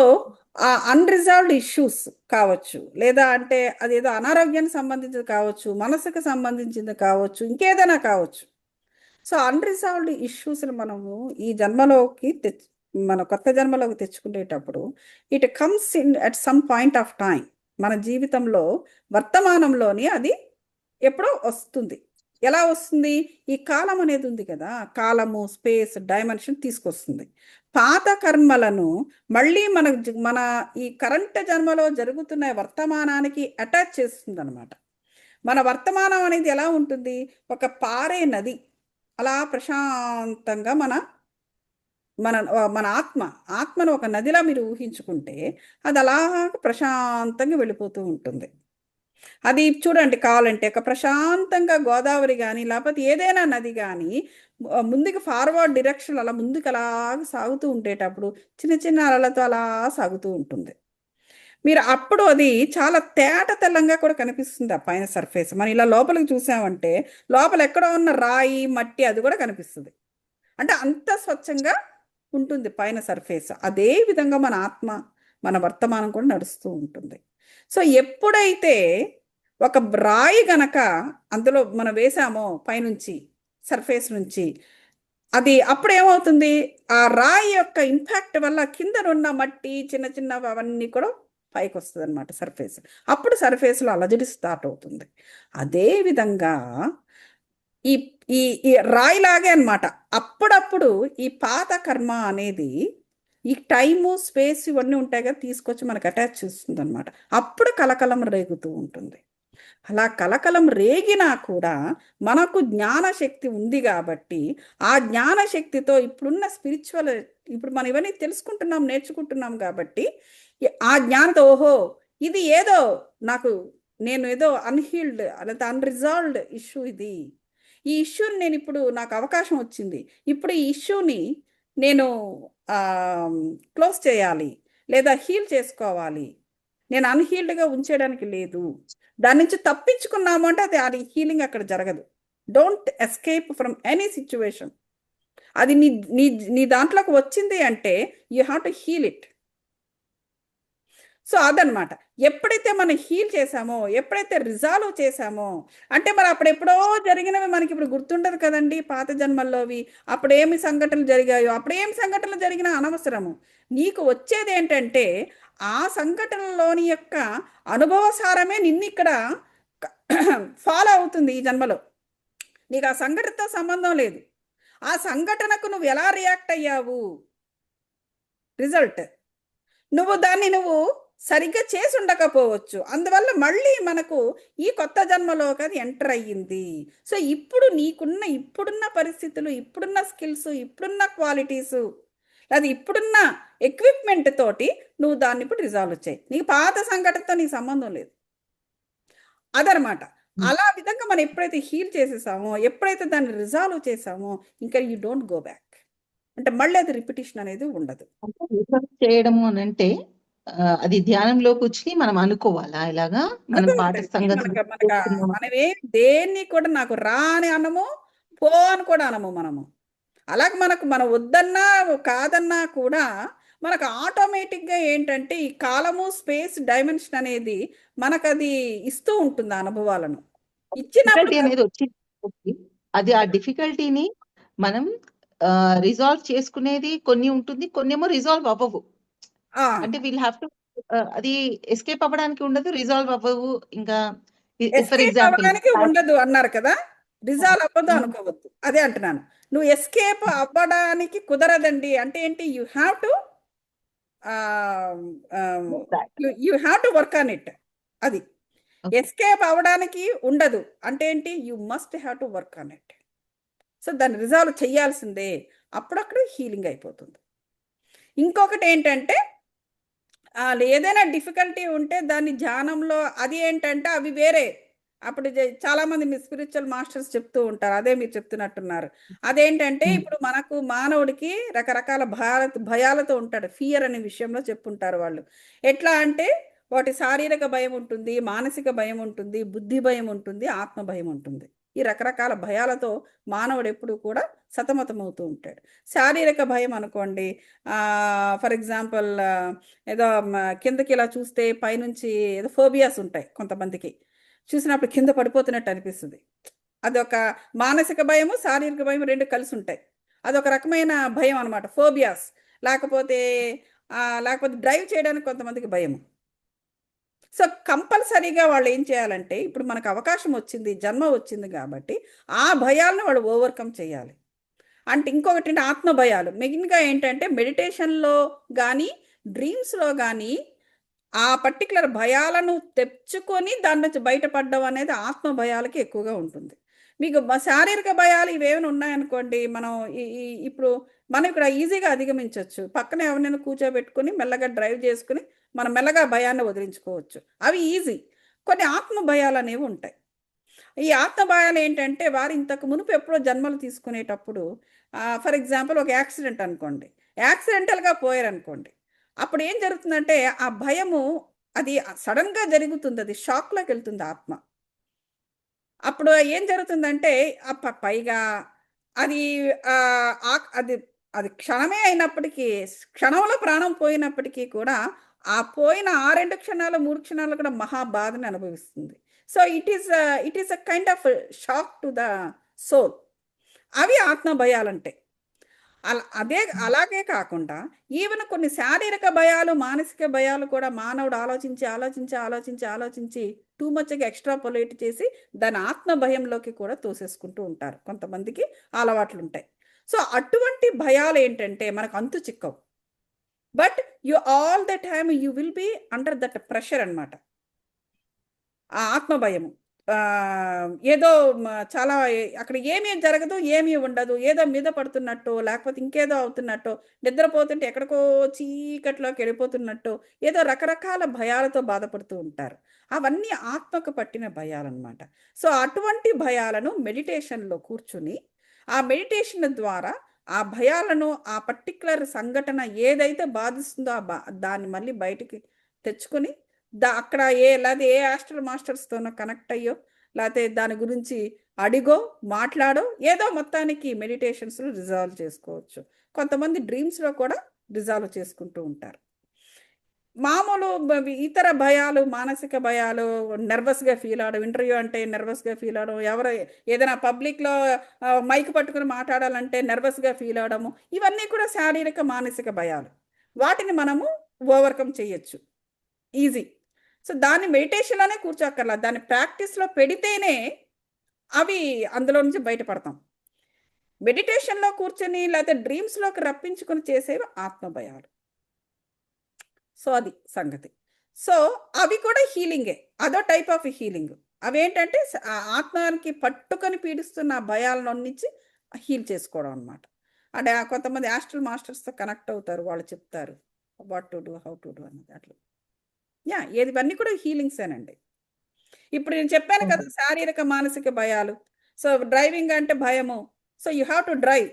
ఆ అన్రిజాల్వ్డ్ ఇష్యూస్ కావచ్చు, లేదా అంటే అదేదో అనారోగ్యానికి సంబంధించింది కావచ్చు, మనసుకు సంబంధించింది కావచ్చు, ఇంకేదైనా కావచ్చు. సో అన్రిజాల్వ్డ్ ఇష్యూస్ని మనము ఈ జన్మలోకి మన కొత్త జన్మలోకి తెచ్చుకునేటప్పుడు it comes in at some point of time. మన జీవితంలో వర్తమానంలోని అది ఎప్పుడో వస్తుంది. ఎలా వస్తుంది? ఈ కాలం అనేది ఉంది కదా, కాలము, స్పేస్, డైమెన్షన్ తీసుకొస్తుంది. పాత కర్మలను మళ్ళీ మన ఈ కరెంట్ జన్మలో జరుగుతున్న వర్తమానానికి అటాచ్ చేస్తుంది అనమాట. మన వర్తమానం అనేది ఎలా ఉంటుంది? ఒక పారే నది. అలా ప్రశాంతంగా మన మన మన ఆత్మను ఒక నదిలా మీరు ఊహించుకుంటే అది అలా ప్రశాంతంగా వెళ్ళిపోతూ ఉంటుంది. అది చూడండి, కావాలంటే ఒక ప్రశాంతంగా గోదావరి కానీ లేకపోతే ఏదైనా నది కానీ ముందుకు ఫార్వర్డ్ డైరెక్షన్ అలా ముందుకు అలా సాగుతూ ఉండేటప్పుడు చిన్న చిన్న అలలతో అలా సాగుతూ ఉంటుంది. మీరు అప్పుడు అది చాలా తేట తెల్లంగా కూడా కనిపిస్తుంది. ఆ పైన సర్ఫేస్ మనం ఇలా లోపలికి చూసామంటే లోపల ఎక్కడో ఉన్న రాయి, మట్టి అది కూడా కనిపిస్తుంది. అంటే అంత స్వచ్ఛంగా ఉంటుంది పైన సర్ఫేస్. అదే విధంగా మన ఆత్మ, మన వర్తమానం కూడా నడుస్తూ ఉంటుంది. సో ఎప్పుడైతే ఒక రాయి గనక అందులో మనం వేసామో పైనుంచి, సర్ఫేస్ నుంచి, అది అప్పుడు ఏమవుతుంది? ఆ రాయి యొక్క ఇంపాక్ట్ వల్ల కిందనున్న మట్టి, చిన్న చిన్నవి అవన్నీ కూడా పైకి వస్తుంది అనమాట సర్ఫేస్. అప్పుడు సర్ఫేస్లో అలజడి స్టార్ట్ అవుతుంది. అదే విధంగా ఈ ఈ రాయిలాగే అనమాట. అప్పుడప్పుడు ఈ పాత కర్మ అనేది ఈ టైము, స్పేస్ ఇవన్నీ ఉంటాయి కదా, తీసుకొచ్చి మనకు అటాచ్ చేస్తుంది అనమాట. అప్పుడు కలకలం రేగుతూ ఉంటుంది. అలా కలకలం రేగినా కూడా మనకు జ్ఞానశక్తి ఉంది కాబట్టి ఆ జ్ఞానశక్తితో ఇప్పుడున్న స్పిరిచువల్, ఇప్పుడు మనం ఇవన్నీ తెలుసుకుంటున్నాం, నేర్చుకుంటున్నాం కాబట్టి ఆ జ్ఞానంతో ఓహో ఇది ఏదో నేను ఏదో అన్హీల్డ్ లేదా అన్రిజాల్వ్డ్ ఇష్యూ ఇది. ఈ ఇష్యూని నేను ఇప్పుడు నాకు అవకాశం వచ్చింది, ఇప్పుడు ఈ ఇష్యూని నేను క్లోజ్ చేయాలి లేదా హీల్ చేసుకోవాలి. నేను అన్హీల్డ్గా ఉంచేయడానికి లేదు. దాని నుంచి తప్పించుకున్నాము అంటే అది హీలింగ్ అక్కడ జరగదు. Don't escape from any situation. అది నీ దాంట్లోకి వచ్చింది అంటే you have to heal it. So అదనమాట. ఎప్పుడైతే మనం హీల్ చేసామో, ఎప్పుడైతే రిజాల్వ్ చేసామో, అంటే మరి అప్పుడు ఎప్పుడో జరిగినవి మనకి ఇప్పుడు గుర్తుండదు కదండి, పాత జన్మల్లోవి. అప్పుడు ఏమి సంఘటనలు జరిగాయో, అప్పుడు ఏమి సంఘటనలు జరిగినా అనవసరము. నీకు వచ్చేది ఏంటంటే ఆ సంఘటనలోని యొక్క అనుభవసారమే నిన్ను ఇక్కడ ఫాలో అవుతుంది ఈ జన్మలో. నీకు ఆ సంఘటనతో సంబంధం లేదు. ఆ సంఘటనకు నువ్వు ఎలా రియాక్ట్ అయ్యావు, రిజల్ట్. నువ్వు దాన్ని సరిగ్గా చేసి ఉండకపోవచ్చు. అందువల్ల మళ్ళీ మనకు ఈ కొత్త జన్మలోకి అది ఎంటర్ అయ్యింది. సో ఇప్పుడు నీకున్న ఇప్పుడున్న పరిస్థితులు, ఇప్పుడున్న స్కిల్స్, ఇప్పుడున్న క్వాలిటీసు, అది ఇప్పుడున్న ఎక్విప్మెంట్ తోటి నువ్వు దాన్ని ఇప్పుడు రిజాల్వ్ చేయి. నీకు పాత సంఘటనతో నీకు సంబంధం లేదు. అదనమాట. అలా విధంగా మనం ఎప్పుడైతే హీల్ చేసేసామో, ఎప్పుడైతే దాన్ని రిజాల్వ్ చేసామో, ఇంకా యూ డోంట్ గో బ్యాక్. అంటే మళ్ళీ అది రిపిటేషన్ అనేది ఉండదు. అంటే రిసర్చ్ చేయడము అని అంటే అది ధ్యానంలో కూర్చుని మనం అనుకోవాలా ఇలాగా మనం అదే పాత ఉంటది. సంగతులు మనమే దేన్ని కూడా నాకు రా అని అనము, పో అని కూడా అనము మనము. అలాగే మనం వద్దన్నా కాదన్నా కూడా మనకు ఆటోమేటిక్గా ఏంటంటే ఈ కాలము, స్పేస్, డైమెన్షన్ అనేది మనకు అది ఇస్తూ ఉంటుంది ఆ అనుభవాలను. ఇచ్చినప్పుడు డిఫికల్టీ అనేది వచ్చింది. అది ఆ డిఫికల్టీని మనం రిజాల్వ్ చేసుకునేది కొన్ని ఉంటుంది, కొన్ని ఏమో రిజాల్వ్ అవ్వవు. ఆ, అంటే వీల్ హ్యావ్ టు అది ఎస్కేప్ అవ్వడానికి ఉండదు, రిజాల్వ్ అవ్వవు. ఇంకా ఫర్ ఎస్కేప్ ఎగ్జాంపుల్ అవ్వడానికి ఉండదు అన్నారు కదా, రిజాల్వ్ అవ్వదు అనుకోవద్దు. అదే అంటున్నాను. నువ్వు ఎస్కేప్ అవ్వడానికి కుదరదండి అంటే ఏంటి? You have to work on it. అది ఎస్కేప్ అవ్వడానికి ఉండదు అంటే ఏంటి? You must have to work on it. So దాన్ని రిజాల్వ్ చేయాల్సిందే. అప్పుడక్కడ హీలింగ్ అయిపోతుంది. ఇంకొకటి ఏంటంటే ఏదైనా డిఫికల్టీ ఉంటే దాన్ని ధ్యానంలో అది ఏంటంటే అవి వేరే. అప్పుడు చాలామంది మీ స్పిరిచువల్ మాస్టర్స్ చెప్తూ ఉంటారు, అదే మీరు చెప్తున్నట్టున్నారు. అదేంటంటే ఇప్పుడు మనకు మానవుడికి రకరకాల భయాలతో ఉంటాడు. ఫియర్ అనే విషయంలో చెప్పుంటారు వాళ్ళు. ఎట్లా అంటే వాటి శారీరక భయం ఉంటుంది, మానసిక భయం ఉంటుంది, బుద్ధి భయం ఉంటుంది, ఆత్మ భయం ఉంటుంది. ఈ రకరకాల భయాలతో మానవుడు ఎప్పుడు కూడా సతమతమవుతూ ఉంటాడు. శారీరక భయం అనుకోండి, ఫర్ ఎగ్జాంపుల్ ఏదో కిందకి ఇలా చూస్తే పైనుంచి ఏదో ఫోబియాస్ ఉంటాయి కొంతమందికి. చూసినప్పుడు కింద పడిపోతున్నట్టు అనిపిస్తుంది. అదొక మానసిక భయము, శారీరక భయం రెండు కలిసి ఉంటాయి. అదొక రకమైన భయం అనమాట, ఫోబియాస్. లేకపోతే డ్రైవ్ చేయడానికి కొంతమందికి భయం. సో కంపల్సరీగా వాళ్ళు ఏం చేయాలంటే, ఇప్పుడు మనకు అవకాశం వచ్చింది, జన్మ వచ్చింది కాబట్టి ఆ భయాలను వాళ్ళు ఓవర్కమ్ చేయాలి. అంటే ఇంకొకటి ఆత్మ భయాలు మెయిన్గా ఏంటంటే మెడిటేషన్లో కానీ డ్రీమ్స్లో కానీ ఆ పర్టికులర్ భయాలను తెచ్చుకొని దాని నుంచి బయటపడడం అనేది ఆత్మ భయాలకి ఎక్కువగా ఉంటుంది. మీకు శారీరక భయాలు ఇవేమైనా ఉన్నాయనుకోండి, ఇప్పుడు మనం ఇక్కడ ఈజీగా అధిగమించవచ్చు. పక్కన ఎవరినైనా కూర్చోబెట్టుకుని మెల్లగా డ్రైవ్ చేసుకుని మనం మెల్లగా భయాన్ని వదిలించుకోవచ్చు. అవి ఈజీ. కొన్ని ఆత్మ భయాలు అనేవి ఉంటాయి. ఈ ఆత్మ భయాలు ఏంటంటే వారు ఇంతకు మునుపు ఎప్పుడో జన్మలు తీసుకునేటప్పుడు, ఫర్ ఎగ్జాంపుల్ ఒక యాక్సిడెంట్ అనుకోండి, యాక్సిడెంటల్గా పోయారనుకోండి, అప్పుడు ఏం జరుగుతుందంటే ఆ భయము అది సడన్గా జరుగుతుంది, అది షాక్లోకి వెళ్తుంది ఆత్మ. అప్పుడు ఏం జరుగుతుందంటే పైగా అది అది అది క్షణమే అయినప్పటికీ, క్షణంలో ప్రాణం పోయినప్పటికీ కూడా ఆ పోయిన 2 క్షణాలు 3 క్షణాలు కూడా మహా బాధని అనుభవిస్తుంది. So it is a kind of shock to the soul. అవి ఆత్మ భయాలంటే. అలాగే కాకుండా ఈవెన్ కొన్ని శారీరక భయాలు, మానసిక భయాలు కూడా మానవుడు ఆలోచించి టూ మచ్గా ఎక్స్ట్రాపొలేట్ చేసి దాని ఆత్మ భయంలోకి కూడా తోసేసుకుంటూ ఉంటారు. కొంతమందికి అలవాట్లు ఉంటాయి. సో అటువంటి భయాలు ఏంటంటే మనకు అంతు చిక్కవు. But you all the time you will be under that pressure అనమాట. ఆ ఆత్మ భయము ఏదో చాలా అక్కడ ఏమీ జరగదు, ఏమీ ఉండదు, ఏదో మీద పడుతున్నట్టు, లేకపోతే ఇంకేదో అవుతున్నట్టు, నిద్రపోతుంటే ఎక్కడికో చీకట్లోకి వెళ్ళిపోతున్నట్టు, ఏదో రకరకాల భయాలతో బాధపడుతూ ఉంటారు. అవన్నీ ఆత్మకు పట్టిన భయాలన్నమాట. సో అటువంటి భయాలను మెడిటేషన్లో కూర్చుని ఆ మెడిటేషన్ ద్వారా ఆ భయాలను, ఆ పర్టికులర్ సంఘటన ఏదైతే బాధిస్తుందో దాన్ని మళ్ళీ బయటికి తెచ్చుకొని అక్కడ లేకపోతే ఏ ఆస్ట్రల్ మాస్టర్స్తోనో కనెక్ట్ అయ్యో, లేకపోతే దాని గురించి అడిగో, మాట్లాడో, ఏదో మొత్తానికి మెడిటేషన్స్లో రిజాల్వ్ చేసుకోవచ్చు. కొంతమంది డ్రీమ్స్లో కూడా రిజాల్వ్ చేసుకుంటూ ఉంటారు. మామూలు ఇతర భయాలు, మానసిక భయాలు, నర్వస్గా ఫీల్ అవడం, ఇంటర్వ్యూ అంటే నర్వస్గా ఫీల్ అవడం, ఎవరు ఏదైనా పబ్లిక్లో మైక్ పట్టుకుని మాట్లాడాలంటే నర్వస్గా ఫీల్ అవడము, ఇవన్నీ కూడా శారీరక మానసిక భయాలు. వాటిని మనము ఓవర్కమ్ చేయొచ్చు ఈజీ. సో దాన్ని మెడిటేషన్లోనే కూర్చోక్కర్లా, దాన్ని ప్రాక్టీస్లో పెడితేనే అవి అందులో నుంచి బయటపడతాం. మెడిటేషన్లో కూర్చొని లేకపోతే డ్రీమ్స్లోకి రప్పించుకొని చేసేవి ఆత్మ భయాలు. సో అది సంగతి. సో అవి కూడా హీలింగే, అదో టైప్ ఆఫ్ హీలింగ్. అవేంటంటే ఆ ఆత్మకి పట్టుకొని పీడిస్తున్న ఆ భయాలను నుంచి హీల్ చేసుకోవడం అనమాట. అంటే కొంతమంది ఆస్ట్రల్ మాస్టర్స్తో కనెక్ట్ అవుతారు, వాళ్ళు చెప్తారు what to do, how to do అన్నది అట్లా. ఇవన్నీ కూడా హీలింగ్సేనండి. ఇప్పుడు నేను చెప్పాను కదా, శారీరక మానసిక భయాలు. సో డ్రైవింగ్ అంటే భయము, so you have to drive.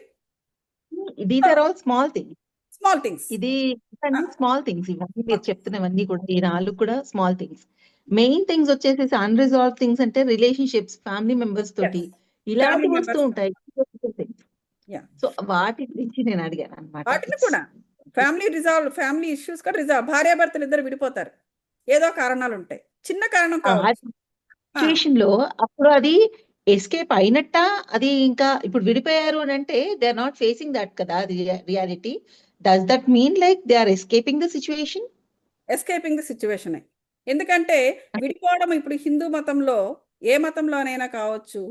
These are all small things. Small things. ఇది స్మాల్ థింగ్స్, ఇవన్నీ మీరు చెప్తున్నవన్నీ కూడా ఈ 4 కూడా స్మాల్ థింగ్స్. మెయిన్ థింగ్స్ వచ్చేసి అన్రిజాల్వ్ థింగ్స్ అంటే రిలేషన్షిప్స్, ఫ్యామిలీ మెంబర్స్ తోటి ఇలాంటివి వస్తూ ఉంటాయి. సో వాటి గురించి నేను అడిగాను అనమాట. వాటిని కూడా ఫ్యామిలీ ఇష్యూస్ కూడా రిజాల్వ్. భార్యాభర్తలు ఇద్దరు విడిపోతారు, ఏదో కారణాలు ఉంటాయి, చిన్న కారణం కావచ్చు. సిచ్యువేషన్ లో అప్పుడు అది ఎస్కేప్ అయినట్ట, అది ఇంకా ఇప్పుడు విడిపోయారు అని అంటే they are not facing that కదా reality. Does that mean like they are escaping the situation? Escaping the situation. ఎందుకంటే విడిపోవడం ఇప్పుడు హిందూ మతంలో, ఏ మతంలోనైనా కావచ్చు,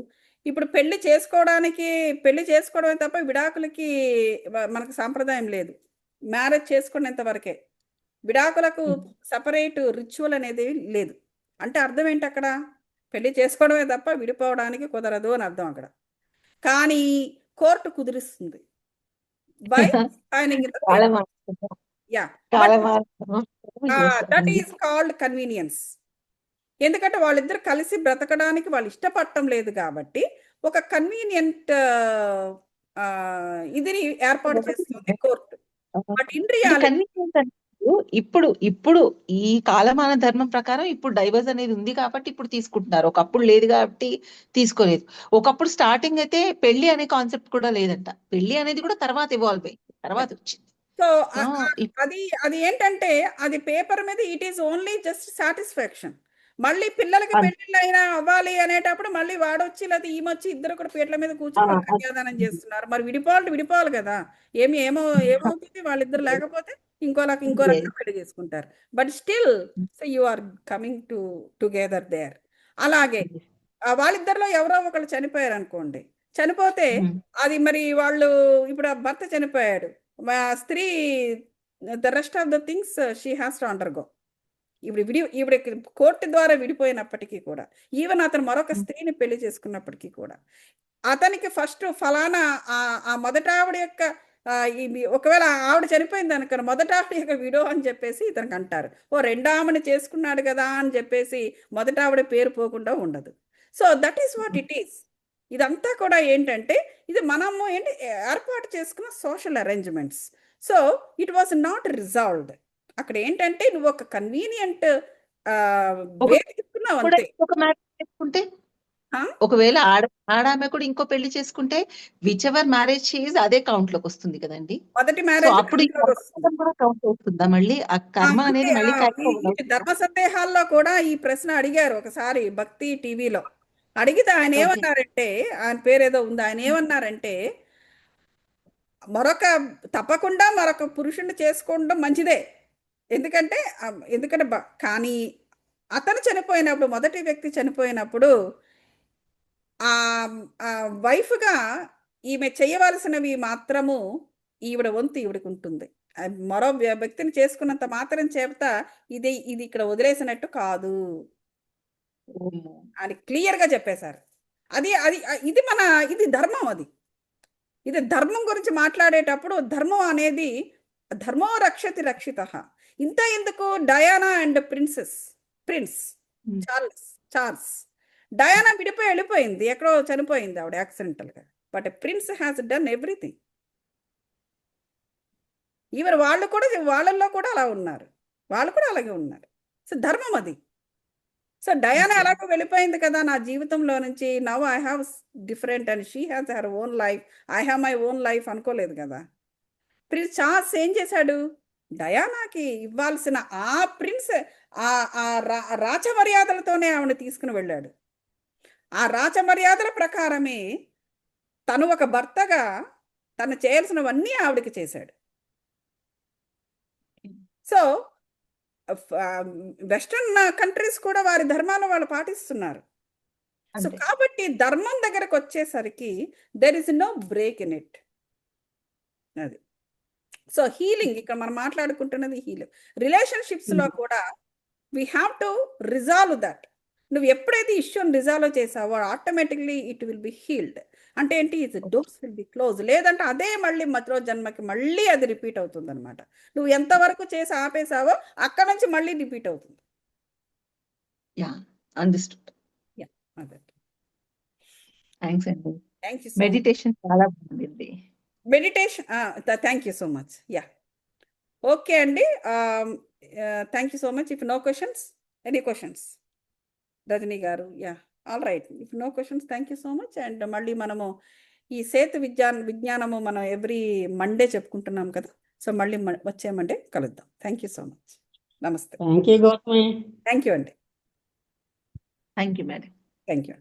ఇప్పుడు పెళ్లి చేసుకోవడమే తప్ప విడాకులకి మనకు సాంప్రదాయం లేదు. మ్యారేజ్ చేసుకునేంత వరకే, విడాకులకు సపరేట్ రిచువల్ అనేది లేదు. అంటే అర్థం ఏంటి అక్కడ? పెళ్లి చేసుకోవడమే తప్ప విడిపోవడానికి కుదరదు అని అర్థం అక్కడ. కానీ కోర్టు కుదిరిస్తుంది. By that is called convenience. ఎందుకంటే వాళ్ళిద్దరు కలిసి బ్రతకడానికి వాళ్ళు ఇష్టపడటం లేదు కాబట్టి ఒక కన్వీనియంట్ ఇదిని ఏర్పాటు చేస్తుంది కోర్టు. బట్ ఇన్ రియాలిటీ ఇప్పుడు ఈ కాలమాన ధర్మం ప్రకారం ఇప్పుడు డైవర్స్ అనేది ఉంది కాబట్టి ఇప్పుడు తీసుకుంటున్నారు. ఒకప్పుడు లేదు కాబట్టి తీసుకోలేదు. ఒకప్పుడు స్టార్టింగ్ అయితే పెళ్లి అనే కాన్సెప్ట్ కూడా లేదంట. పెళ్లి అనేది కూడా తర్వాత ఇవాల్వ్ అయింది, తర్వాత వచ్చింది. సో అది ఏంటంటే అది పేపర్ మీద it is only just satisfaction. మళ్ళీ పిల్లలకి పెళ్లిళ్ళు అయినా అవ్వాలి అనేటప్పుడు మళ్ళీ వాడొచ్చి లేకపోతే ఈమొచ్చి ఇద్దరు కూడా పీటల మీద కూర్చొని కన్యాదానం చేస్తున్నారు. మరి విడిపోవాలి కదా, ఏమవుతుంది వాళ్ళిద్దరు లేకపోతే ఇంకో రకంగా పెళ్లి చేసుకుంటారు. But still so you are coming together there. అలాగే వాళ్ళిద్దరిలో ఎవరో ఒకళ్ళు చనిపోయారు అనుకోండి, చనిపోతే అది మరి వాళ్ళు ఇప్పుడు భర్త చనిపోయాడు, స్త్రీ the rest of the things she has to undergo. ఇప్పుడు కోర్టు ద్వారా విడిపోయినప్పటికీ కూడా, ఈవెన్ అతను మరొక స్త్రీని పెళ్లి చేసుకున్నప్పటికీ కూడా, అతనికి ఫస్ట్ ఫలానా ఆ మొదట ఆవిడ యొక్క ఒకవేళ ఆవిడ చనిపోయింది అనుకో, మొదట ఆవిడ యొక్క విడో అని చెప్పేసి ఇతనికి అంటారు. రెండో ఆమెను చేసుకున్నాడు కదా అని చెప్పేసి మొదట ఆవిడ పేరు పోకుండా ఉండదు. So that is what it is. ఇదంతా కూడా ఏంటంటే ఇది మనము ఏర్పాటు చేసుకున్న social arrangements. So it was not resolved. అక్కడ ఏంటంటే నువ్వు ఒక కన్వీనియంట్ తీసుకున్నావు అంతే. ఒకవేళ ఆడామె కూడా ఇంకో పెళ్లి చేసుకుంటే విచ్ ఎవర్ మ్యారేజ్ చేసి అదే కౌంట్ లోకి వస్తుంది కదండి. మొదటి మ్యారేజ్ అప్పుడు కౌంట్ అవుతుందా మళ్ళీ ఆ కర్మ అనేది? మళ్ళీ ధర్మ సందేహాల్లో కూడా ఈ ప్రశ్న అడిగారు ఒకసారి భక్తి టీవీలో. అడిగితే ఆయన ఏమన్నారంటే, ఆయన పేరేదో ఉంది, ఆయన ఏమన్నారంటే తప్పకుండా మరొక పురుషుణ్ణి చేసుకోవడం మంచిదే, ఎందుకంటే కానీ అతను చనిపోయినప్పుడు, మొదటి వ్యక్తి చనిపోయినప్పుడు వైఫ్గా ఈమె చేయవలసినవి మాత్రము ఈవిడ వంతు ఈవిడికి ఉంటుంది. మరో వ్యక్తిని చేసుకున్నంత మాత్రం చేత ఇది ఇక్కడ వదిలేసినట్టు కాదు అని క్లియర్గా చెప్పేశారు. ఇది ధర్మం. ఇది ధర్మం గురించి మాట్లాడేటప్పుడు ధర్మం అనేది ధర్మో రక్షతి రక్షితః. ఇంత ఎందుకు? Diana and Prince Charles. Diana వెళ్ళిపోయింది, ఎక్కడో చనిపోయింది ఆవిడ యాక్సిడెంటల్గా. But prince has done everything. Even వాళ్ళల్లో కూడా అలా ఉన్నారు, వాళ్ళు కూడా అలాగే ఉన్నారు. సో ధర్మం అది. సో డయానా ఎలాగో వెళ్ళిపోయింది కదా నా జీవితంలో నుంచి, now I have different and she has her own life, I have my own life అనుకోలేదు కదా. ప్రిన్స్ చార్ల్స్ ఏం చేశాడు? డయానాకి ఇవ్వాల్సిన ఆ ప్రిన్స్ రాచమర్యాదలతోనే ఆవిడ తీసుకుని వెళ్ళాడు. ఆ రాచమర్యాదల ప్రకారమే తను ఒక భర్తగా తను చేయాల్సినవన్నీ ఆవిడకి చేశాడు. సో వెస్టర్న్ కంట్రీస్ కూడా వారి ధర్మాలను వాళ్ళు పాటిస్తున్నారు. సో కాబట్టి ధర్మం దగ్గరకు వచ్చేసరికి there is no break in it. అది. సో హీలింగ్ ఇక్కడ మనం మాట్లాడుకుంటున్నది హీలింగ్. రిలేషన్షిప్స్ లో కూడా we have to resolve that. నువ్వు ఎప్పుడైతే ఇష్యూని రిజాల్వ్ చేసావో automatically it will be healed. అంటే ఏంటి, డోర్స్ విల్ బి క్లోజ్. లేదంటే అదే మళ్ళీ మరో జన్మకి మళ్ళీ అది రిపీట్ అవుతుంది అనమాట. నువ్వు ఎంతవరకు చేసి ఆపేసావో అక్కడ నుంచి మళ్ళీ రిపీట్ అవుతుంది. Yeah, understood. అదే. థ్యాంక్స్ అండి. Thank you so much. Meditation చాలా బాగుంది. Meditation, thank you so much. Yeah, okay అండి. Thank you so much. If no questions, any questions Rajani garu? Yeah, all right. If no questions, thank you so much. And మళ్ళీ మనము ఈ సేతు విజ్ఞానము మనం every Monday చెప్పుకుంటున్నాం కదా, సో మళ్ళీ వచ్చే మండే కలుద్దాం. Thank you so much. నమస్తే. Thank you Gautami. Thank you అండి. Thank you madam. Thank you.